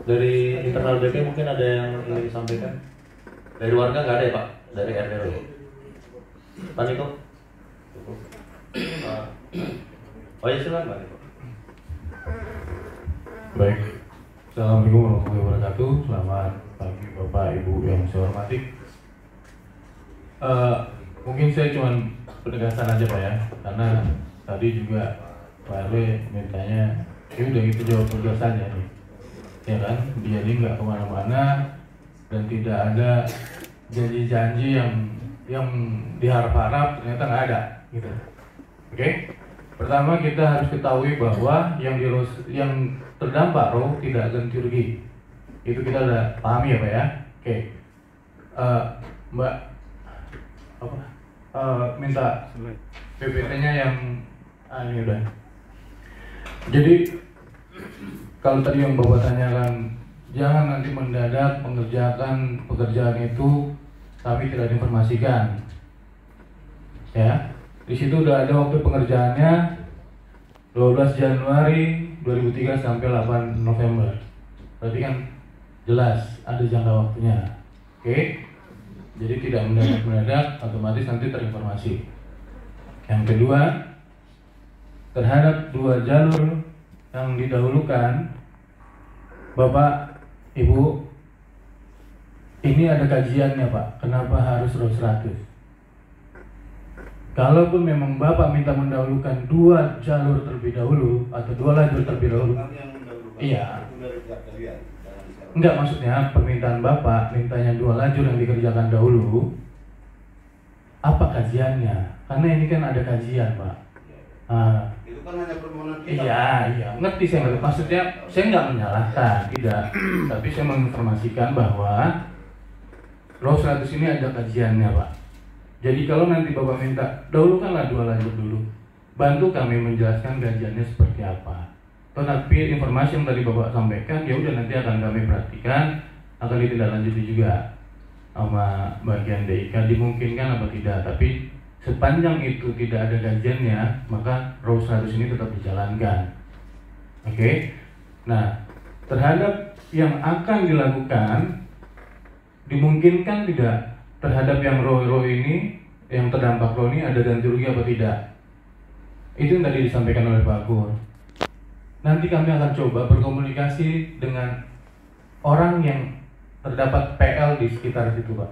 Dari internal BP mungkin ada yang ingin disampaikan? Dari warga nggak ada ya Pak? Dari RW? Pak Niko? Oh ya silakan Pak Niko. Baik, Assalamualaikum warahmatullahi wabarakatuh. Selamat pagi Bapak Ibu yang saya hormati. Mungkin saya cuma penegasan aja Pak ya, karena tadi juga Pak RW mintanya ya udah gitu jawab penegasannya nih, ya kan? Dia ini nggak kemana-mana dan tidak ada janji-janji yang diharap-harap ternyata nggak ada gitu. Oke? Pertama kita harus ketahui bahwa yang terdampak roh tidak ganti rugi. Itu kita udah pahami ya Pak ya. Oke. Mbak minta PPT-nya yang ini udah. Jadi kalau tadi yang Bapak tanyakan, jangan nanti mendadak mengerjakan pekerjaan itu tapi tidak diinformasikan. Ya, di situ udah ada waktu pengerjaannya 12 Januari 2003 sampai 8 November. Berarti kan jelas ada jangka waktunya. Oke? Jadi tidak mendadak, otomatis nanti terinformasi. Yang kedua, terhadap 2 jalur yang didahulukan, Bapak, Ibu, ini ada kajiannya Pak, kenapa harus row 100? Kalaupun memang Bapak minta mendahulukan 2 jalur terlebih dahulu atau 2 lajur terlebih dahulu, iya. Enggak, maksudnya permintaan Bapak mintanya 2 lajur yang dikerjakan dahulu. Apa kajiannya? Karena ini kan ada kajian Pak. Itu kan hanya permohonan kita. Iya, ngerti saya ngerti. Maksudnya saya nggak menyalahkan, tidak. Tapi saya menginformasikan bahwa row 100 ini ada kajiannya Pak. Jadi kalau nanti Bapak minta, dahulukanlah 2 lajur dulu. Bantu kami menjelaskan kajiannya seperti apa. Tetapi informasi yang tadi Bapak sampaikan, ya udah nanti akan kami perhatikan, akan ditindaklanjuti juga sama bagian DIK, dimungkinkan apa tidak. Tapi sepanjang itu tidak ada kajiannya, maka row 100 ini tetap dijalankan. Oke? Nah, terhadap yang akan dilakukan, dimungkinkan tidak terhadap yang row ini, yang terdampak row ini ada ganti rugi apa tidak. Itu yang tadi disampaikan oleh Pak Gur. Nanti kami akan coba berkomunikasi dengan orang yang terdapat PL di sekitar situ Pak,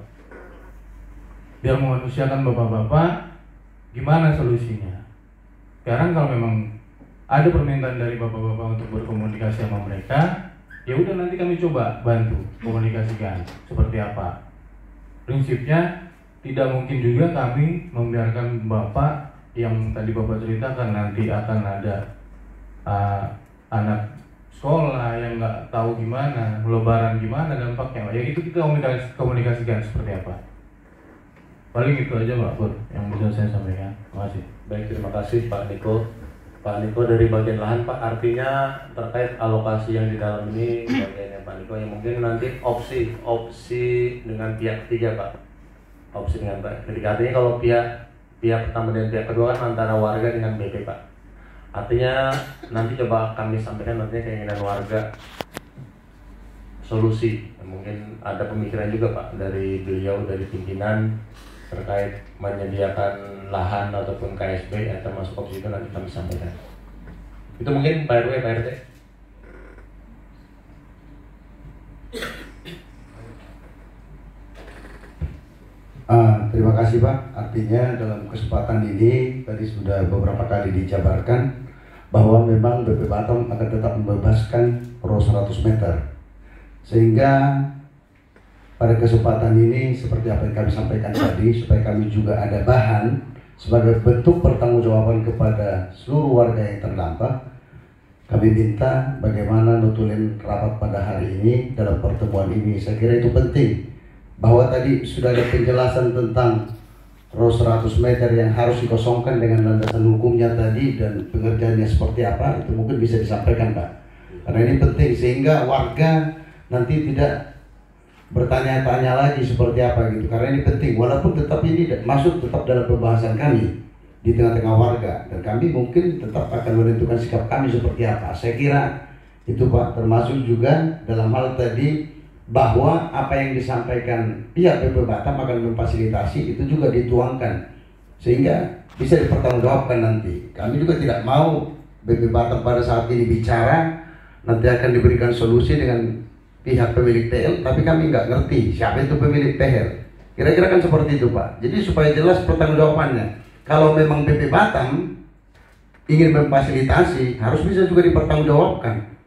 biar memanusiakan bapak-bapak gimana solusinya. Sekarang kalau memang ada permintaan dari bapak-bapak untuk berkomunikasi sama mereka, ya udah nanti kami coba bantu komunikasikan seperti apa. Prinsipnya tidak mungkin juga kami membiarkan Bapak yang tadi Bapak ceritakan nanti akan ada anak sekolah yang nggak tahu gimana, lebaran gimana dampaknya. Ya itu kita komunikasikan seperti apa. Paling itu aja Pak Pur yang bisa saya sampaikan. Terima kasih. Baik, terima kasih Pak Niko. Pak Niko dari bagian lahan Pak, artinya terkait alokasi yang di dalam ini bagiannya Pak Niko yang mungkin nanti opsi dengan pihak ketiga Pak. Opsi dengan pihak ketiga, artinya kalau pihak pihak pertama dan pihak kedua kan antara warga dengan BP Pak. Artinya nanti coba kami sampaikan nantinya keinginan warga solusi. Mungkin ada pemikiran juga Pak dari beliau, dari pimpinan terkait menyediakan lahan ataupun KSB yang termasuk opsi itu nanti kami sampaikan. Itu mungkin Pak RW, Pak RT. Terima kasih Pak. Artinya dalam kesempatan ini tadi sudah beberapa kali dijabarkan bahwa memang BP Batam akan tetap membebaskan row 100 meter. Sehingga pada kesempatan ini seperti apa yang kami sampaikan tadi, supaya kami juga ada bahan sebagai bentuk pertanggungjawaban kepada seluruh warga yang terdampak, kami minta bagaimana nutulin rapat pada hari ini dalam pertemuan ini. Saya kira itu penting, bahwa tadi sudah ada penjelasan tentang row 100 meter yang harus dikosongkan dengan landasan hukumnya tadi dan pengerjaannya seperti apa, itu mungkin bisa disampaikan Pak. Karena ini penting sehingga warga nanti tidak bertanya-tanya lagi seperti apa gitu. Karena ini penting, walaupun tetap ini masuk tetap dalam pembahasan kami di tengah-tengah warga, dan kami mungkin tetap akan menentukan sikap kami seperti apa. Saya kira itu Pak, termasuk juga dalam hal tadi bahwa apa yang disampaikan pihak BP Batam akan memfasilitasi itu juga dituangkan sehingga bisa dipertanggungjawabkan nanti. Kami juga tidak mau BP Batam pada saat ini bicara nanti akan diberikan solusi dengan pihak pemilik PL, tapi kami nggak ngerti siapa itu pemilik PL. Kira-kira kan seperti itu Pak. Jadi supaya jelas pertanggungjawabannya. Kalau memang BP Batam ingin memfasilitasi, harus bisa juga dipertanggungjawabkan.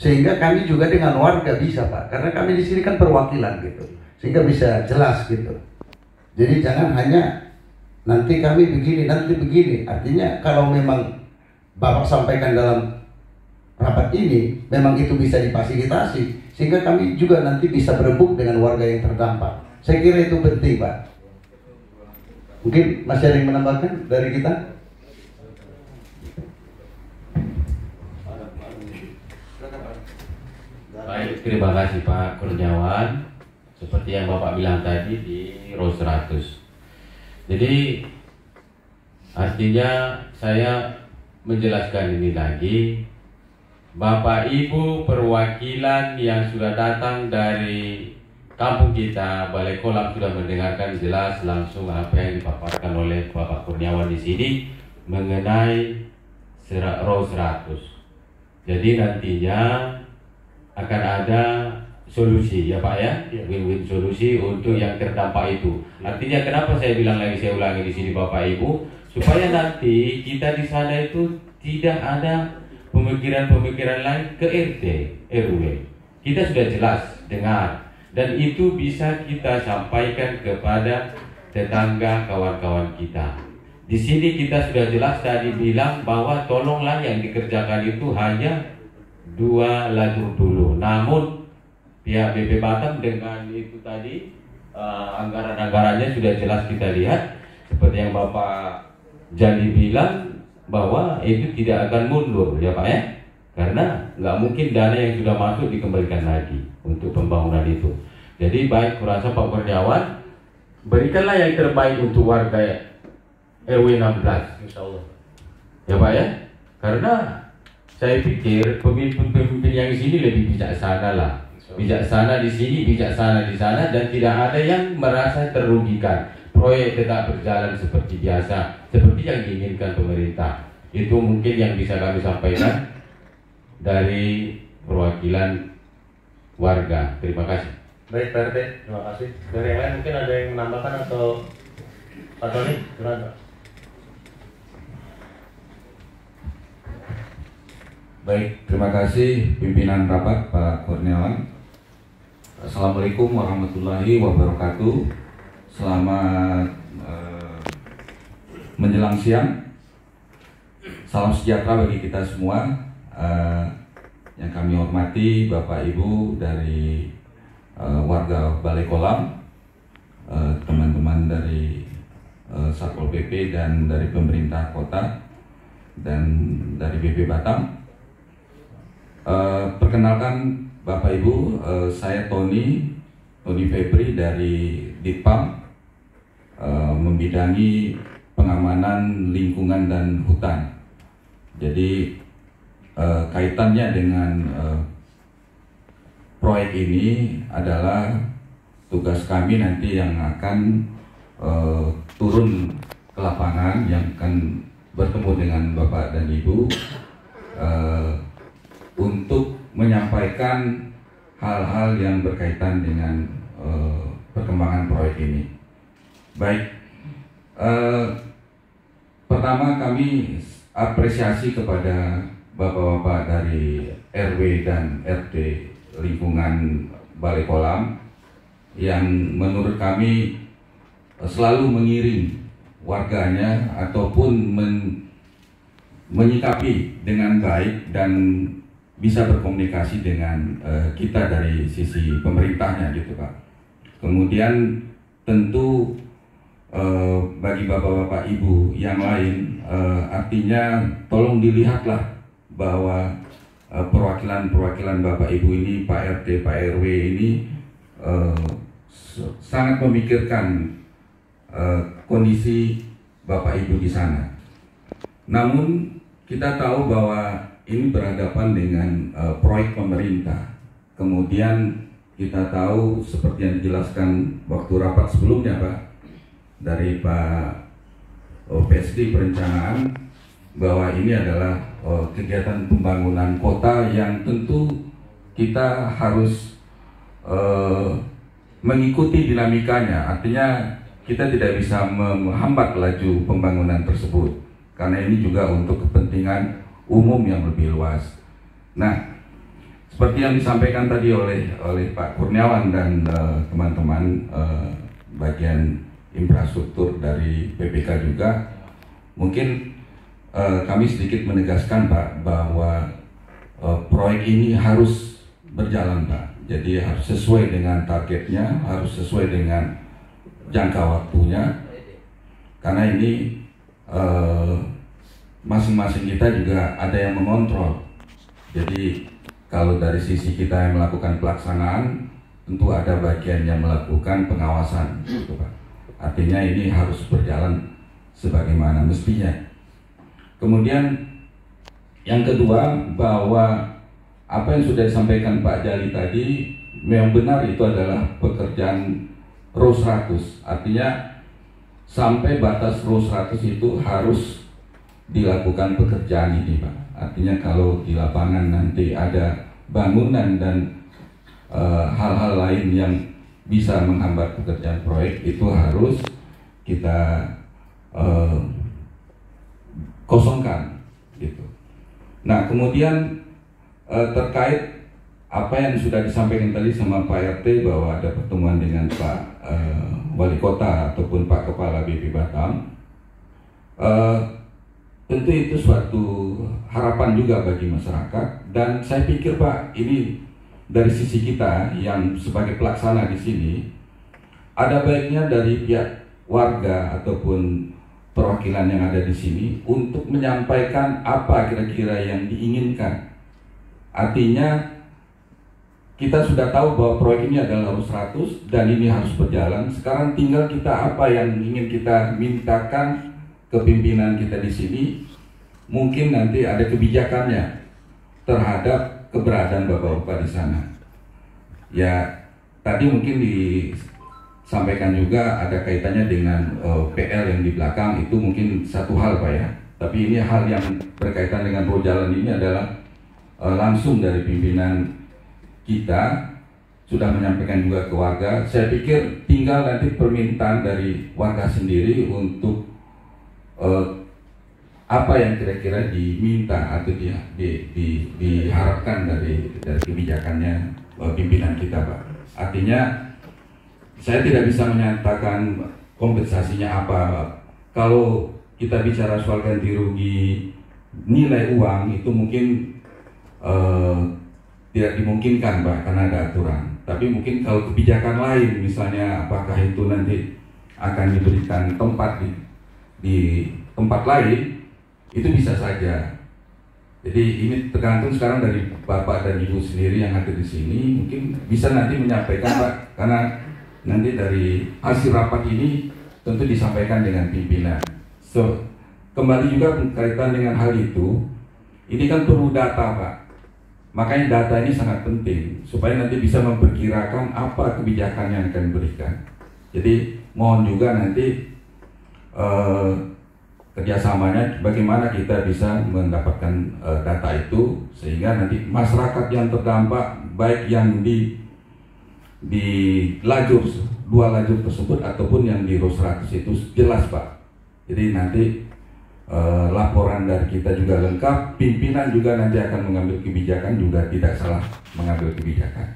Sehingga kami juga dengan warga bisa Pak, karena kami di sini kan perwakilan gitu, sehingga bisa jelas gitu. Jadi jangan hanya nanti kami begini, nanti begini. Artinya kalau memang Bapak sampaikan dalam rapat ini, memang itu bisa difasilitasi, sehingga kami juga nanti bisa berebut dengan warga yang terdampak. Saya kira itu penting Pak. Mungkin masih ada yang menambahkan dari kita? Baik, terima kasih Pak Kurniawan. Seperti yang Bapak bilang tadi di row 100. Jadi artinya saya menjelaskan ini lagi. Bapak Ibu perwakilan yang sudah datang dari kampung kita, Balai Kolam, sudah mendengarkan jelas langsung apa yang dipaparkan oleh Bapak Kurniawan di sini mengenai row 100. Jadi nantinya akan ada solusi ya Pak ya, win-win solusi untuk yang terdampak itu. Artinya kenapa saya bilang lagi, saya ulangi di sini Bapak Ibu, supaya nanti kita di sana itu tidak ada pemikiran-pemikiran lain ke RT, RW. Kita sudah jelas dengar dan itu bisa kita sampaikan kepada tetangga kawan-kawan kita. Di sini kita sudah jelas tadi bilang bahwa tolonglah yang dikerjakan itu hanya 2 lajur dulu. Namun pihak BP Batam dengan itu tadi anggaran-anggarannya sudah jelas kita lihat, seperti yang Bapak Jali bilang bahwa itu tidak akan mundur ya Pak ya, karena nggak mungkin dana yang sudah masuk dikembalikan lagi untuk pembangunan itu. Jadi baik, kurasa Pak Kurniawan, berikanlah yang terbaik untuk warga RW 16 Insya Allah ya Pak ya, karena saya pikir pemimpin-pemimpin yang di sini lebih bijaksana lah. Bijaksana di sini, bijaksana di sana, dan tidak ada yang merasa terugikan. Proyek tetap berjalan seperti biasa, seperti yang diinginkan pemerintah. Itu mungkin yang bisa kami sampaikan dari perwakilan warga. Terima kasih. Baik Pak RT, terima kasih. Dari yang lain mungkin ada yang menambahkan atau Tony, silakan Pak. Baik, terima kasih pimpinan rapat Pak Kurniawan. Assalamualaikum warahmatullahi wabarakatuh. Selamat menjelang siang. Salam sejahtera bagi kita semua. Yang kami hormati Bapak Ibu dari warga Balai Kolam, teman-teman dari Satpol PP dan dari pemerintah kota dan dari BP Batam. Perkenalkan Bapak Ibu, saya Tony Febri dari Ditpam, membidangi pengamanan lingkungan dan hutan. Jadi kaitannya dengan proyek ini adalah tugas kami nanti yang akan turun ke lapangan, yang akan bertemu dengan Bapak dan Ibu untuk menyampaikan hal-hal yang berkaitan dengan perkembangan proyek ini. Baik, pertama kami apresiasi kepada Bapak-bapak dari RW dan RT lingkungan Balai Kolam yang menurut kami selalu mengiring warganya ataupun menyikapi dengan baik dan bisa berkomunikasi dengan kita dari sisi pemerintahnya gitu Pak. Kemudian tentu bagi bapak-bapak ibu yang lain, artinya tolong dilihatlah bahwa perwakilan bapak ibu ini, Pak RT, Pak RW ini sangat memikirkan kondisi bapak ibu di sana. Namun kita tahu bahwa ini berhadapan dengan proyek pemerintah. Kemudian kita tahu seperti yang dijelaskan waktu rapat sebelumnya Pak, dari Pak PSD Perencanaan, bahwa ini adalah kegiatan pembangunan kota yang tentu kita harus mengikuti dinamikanya. Artinya kita tidak bisa menghambat laju pembangunan tersebut, karena ini juga untuk kepentingan umum yang lebih luas. Nah, seperti yang disampaikan tadi oleh Pak Kurniawan dan teman-teman bagian infrastruktur dari PPK juga, mungkin kami sedikit menegaskan Pak bahwa proyek ini harus berjalan Pak. Jadi harus sesuai dengan targetnya, harus sesuai dengan jangka waktunya, karena ini masing-masing kita juga ada yang mengontrol. Jadi kalau dari sisi kita yang melakukan pelaksanaan, tentu ada bagian yang melakukan pengawasan gitu Pak. Artinya ini harus berjalan sebagaimana mestinya. Kemudian yang kedua, bahwa apa yang sudah disampaikan Pak Jali tadi memang benar, itu adalah pekerjaan RO 100. Artinya sampai batas RO 100 itu harus dilakukan pekerjaan ini Pak. Artinya kalau di lapangan nanti ada bangunan dan hal-hal lain yang bisa menghambat pekerjaan proyek, itu harus kita kosongkan gitu. Nah, kemudian terkait apa yang sudah disampaikan tadi sama Pak RT bahwa ada pertemuan dengan Pak Wali Kota ataupun Pak Kepala BP Batam, tentu itu suatu harapan juga bagi masyarakat, dan saya pikir Pak, ini dari sisi kita yang sebagai pelaksana di sini, ada baiknya dari pihak warga ataupun perwakilan yang ada di sini untuk menyampaikan apa kira-kira yang diinginkan. Artinya kita sudah tahu bahwa proyek ini adalah RO 100 dan ini harus berjalan. Sekarang tinggal kita apa yang ingin kita mintakan ke pimpinan kita di sini. Mungkin nanti ada kebijakannya terhadap keberadaan bapak-bapak di sana. Ya, tadi mungkin disampaikan juga ada kaitannya dengan PL yang di belakang, itu mungkin satu hal Pak ya. Tapi ini hal yang berkaitan dengan ruas jalan ini adalah langsung dari pimpinan kita sudah menyampaikan juga ke warga. Saya pikir tinggal nanti permintaan dari warga sendiri untuk apa yang kira-kira diminta atau diharapkan dari kebijakannya pimpinan kita Pak. Artinya saya tidak bisa menyatakan kompensasinya apa Pak. Kalau kita bicara soal ganti rugi nilai uang, itu mungkin tidak dimungkinkan Pak, karena ada aturan. Tapi mungkin kalau kebijakan lain, misalnya apakah itu nanti akan diberikan tempat di tempat lain, itu bisa saja. Jadi ini tergantung sekarang dari Bapak dan Ibu sendiri yang ada di sini, mungkin bisa nanti menyampaikan Pak, karena nanti dari hasil rapat ini tentu disampaikan dengan pimpinan. Kembali juga berkaitan dengan hal itu, ini kan perlu data Pak. Makanya data ini sangat penting supaya nanti bisa memperkirakan apa kebijakan yang akan diberikan. Jadi mohon juga nanti kerjasamanya bagaimana kita bisa mendapatkan data itu sehingga nanti masyarakat yang terdampak baik yang di lajur 2 lajur tersebut ataupun yang di RO 100 itu jelas Pak. Jadi nanti laporan dari kita juga lengkap, pimpinan juga nanti akan mengambil kebijakan juga tidak salah mengambil kebijakan.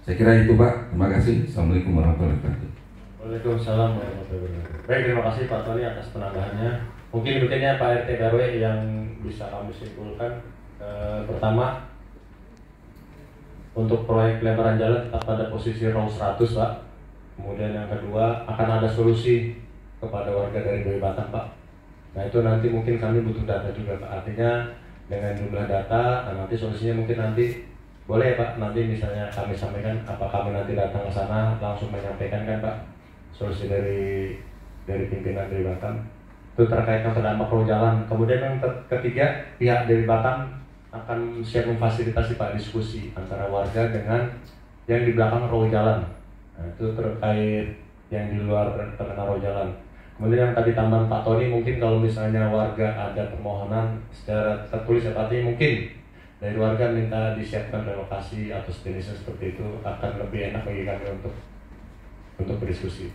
Saya kira itu Pak. Terima kasih. Assalamualaikum warahmatullahi wabarakatuh. Waalaikumsalam warahmatullahi wabarakatuh. Baik, terima kasih Pak Tony atas penambahannya. Mungkin berikutnya Pak RT RW yang bisa kami simpulkan. Pertama, untuk proyek pelebaran jalan tetap pada posisi RO 100 Pak. Kemudian yang kedua, akan ada solusi kepada warga dari Doi Batam Pak. Nah itu nanti mungkin kami butuh data juga Pak. Artinya dengan jumlah data, nanti solusinya mungkin nanti boleh ya Pak. Nanti misalnya kami sampaikan, apa kami nanti datang ke sana langsung menyampaikan kan Pak solusi dari pimpinan dari Batam. Itu terkait dengan terdampak roh jalan. Kemudian yang ketiga, pihak dari Batam akan siap memfasilitasi Pak diskusi antara warga dengan yang di belakang roh jalan. Nah itu terkait yang di luar terkena roh jalan. Kemudian yang tadi tambahan Pak Tony, mungkin kalau misalnya warga ada permohonan secara tertulis, artinya mungkin dari warga minta disiapkan relokasi atau sejenisnya seperti itu, akan lebih enak bagi kami untuk berdiskusi.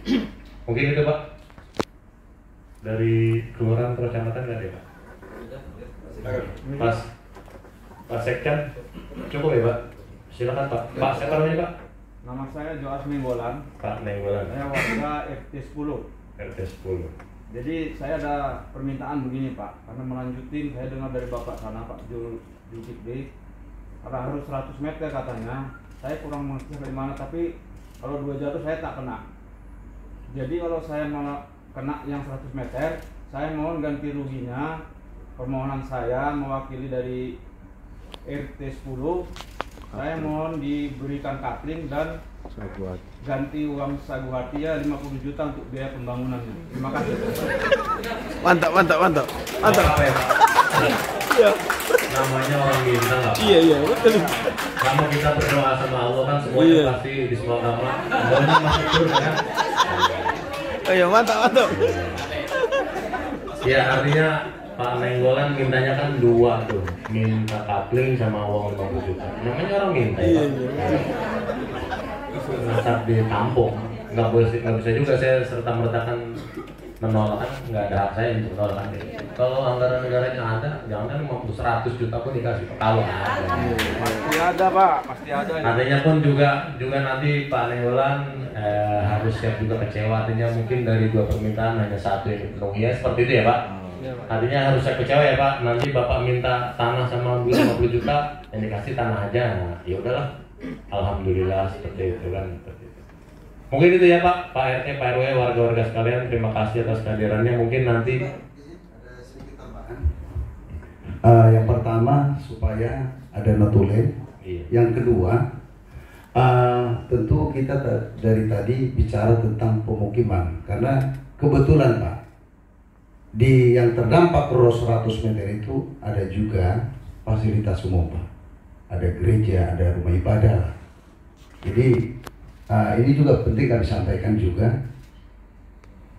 Mungkin itu Pak. Dari kelurahan atau kecamatan nggak ada Pak? Pak Sekjan, cukup ya Pak? Silakan Pak. Pak, siapa namanya Pak? Nama saya Joas Nenggolan. Pak Nenggolan. Saya warga RT 10. RT 10. Jadi saya ada permintaan begini Pak, karena melanjutin saya dengar dari Bapak sana Pak Julkifli, karena harus 100 meter katanya. Saya kurang mengerti dari mana, tapi kalau 2 jalur saya tak kena. Jadi kalau saya mau kena yang 100 meter, saya mohon ganti ruginya. Permohonan saya mewakili dari RT 10, saya mohon diberikan kapling dan ganti uang sagu hati ya 50 juta untuk biaya pembangunannya. Terima kasih. Mantap. Iya. Namanya orang bintang Pak. Iya, betul. Sama kita berdoa sama Allah kan semuanya pasti di semua nama. Doanya masih turun kan. Iya, mantap. Ya artinya Pak Nenggolan mintanya kan 2 tuh, minta kapling sama uang 50 juta. Namanya orang minta ya Pak. Saat ditampung, nggak bisa juga saya serta mertakan menolak, kan nggak ada hak saya untuk menolak. Kalau anggaran negaranya ada, jangan 100 juta pun dikasih. Kalau ada, Pasti ada Pak, pasti ada. artinya pun juga nanti Pak Nenggolan harus siap juga kecewa. Artinya mungkin dari 2 permintaan hanya 1 yang dipenuhi ya, seperti itu ya Pak. Artinya harus siap kecewa ya Pak. Nanti Bapak minta tanah sama 50 juta, yang dikasih tanah aja. Nah, ya udahlah. Alhamdulillah seperti itu kan. Mungkin itu ya Pak RT, Pak RW, warga-warga sekalian, terima kasih atas kehadirannya. Mungkin nanti ada sedikit tambahan. Yang pertama supaya ada notulen. Iya. Yang kedua, tentu kita dari tadi bicara tentang pemukiman karena kebetulan Pak di yang terdampak RO 100 meter itu ada juga fasilitas umum Pak. Ada gereja, ada rumah ibadah. Jadi ini juga penting kami sampaikan juga.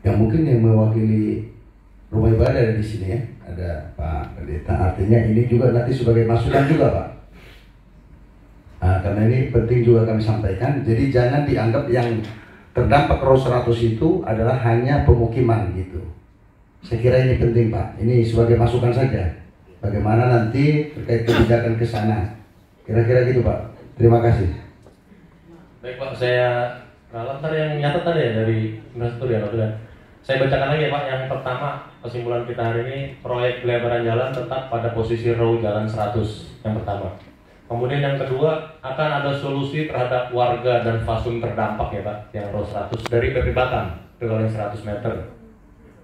Yang mungkin yang mewakili rumah ibadah ada di sini ya, ada Pak Pendeta. Artinya ini juga nanti sebagai masukan juga Pak. Karena ini penting juga kami sampaikan. Jadi jangan dianggap yang terdampak RO 100 itu adalah hanya pemukiman gitu. Saya kira ini penting Pak. Ini sebagai masukan saja. Bagaimana nanti terkait kebijakan ke sana. Kira-kira gitu Pak. Terima kasih. baik Pak, saya ntar yang nyatet tadi ya dari infrastruktur ya Pak. Saya bacakan lagi ya Pak. Yang pertama, kesimpulan kita hari ini, proyek pelebaran jalan tetap pada posisi RO jalan 100 yang pertama. Kemudian yang kedua, akan ada solusi terhadap warga dan fasum terdampak ya Pak, yang RO 100 dari PP Batam ke kalau yang 100 meter.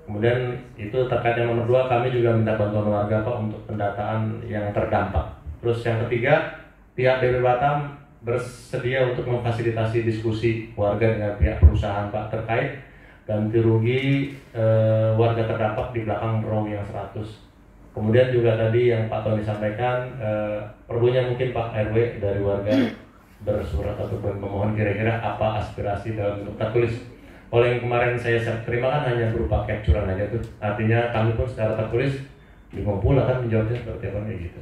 Kemudian itu terkait yang nomor 2, kami juga minta bantuan warga Pak untuk pendataan yang terdampak. Terus yang ketiga, pihak PP Batam bersedia untuk memfasilitasi diskusi warga dengan pihak perusahaan Pak terkait ganti rugi warga terdampak di belakang row yang 100. Kemudian juga tadi yang Pak Tony sampaikan, perlunya mungkin Pak RW dari warga bersurat ataupun memohon kira-kira apa aspirasi dalam bentuk tertulis. Kalau yang kemarin saya terima kan hanya berupa capturean aja tuh, artinya kami pun secara tertulis bingung pula kan menjawabnya seperti apa gitu.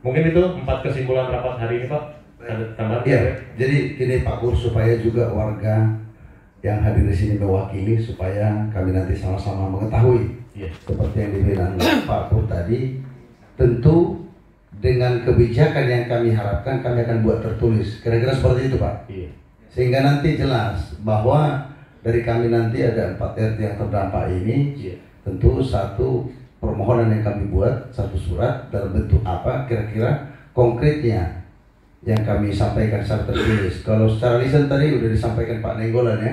Mungkin itu 4 kesimpulan rapat hari ini Pak. Ada tambahan? Iya, jadi ini Pak Pur, supaya juga warga yang hadir di sini mewakili, supaya kami nanti sama-sama mengetahui. Seperti yang dibilang Pak Pur tadi, tentu dengan kebijakan yang kami harapkan kami akan buat tertulis. Kira-kira seperti itu Pak. Sehingga nanti jelas bahwa dari kami nanti ada 4 RT yang terdampak ini, tentu satu permohonan yang kami buat, satu surat dalam bentuk apa kira-kira konkretnya yang kami sampaikan secara tertulis. Kalau secara lisan tadi udah disampaikan Pak Nenggolan ya,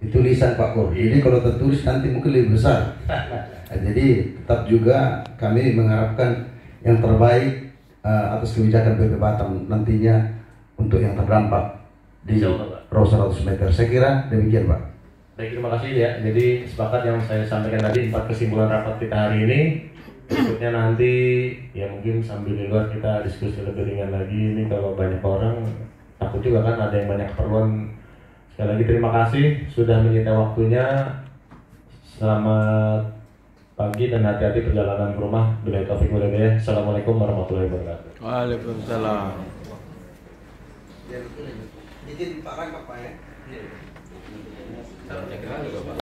itu lisan Pak Pur. Jadi kalau tertulis nanti mungkin lebih besar. Nah, jadi tetap juga kami mengharapkan yang terbaik atas kebijakan BP Batam nantinya untuk yang terdampak di row 100 meter. Saya kira demikian Pak. Baik, terima kasih ya. Jadi sepakat yang saya sampaikan tadi 4 kesimpulan rapat kita hari ini. Berikutnya nanti ya mungkin sambil di luar kita diskusi lebih ringan lagi. Ini kalau banyak orang takut juga kan ada yang banyak keperluan. Sekali lagi terima kasih sudah menyita waktunya. Selamat pagi dan hati-hati perjalanan ke rumah. Billahi taufiq wal hidayah. Assalamualaikum warahmatullahi wabarakatuh. Waalaikumsalam. Izin Pak Rangkap Pak ya.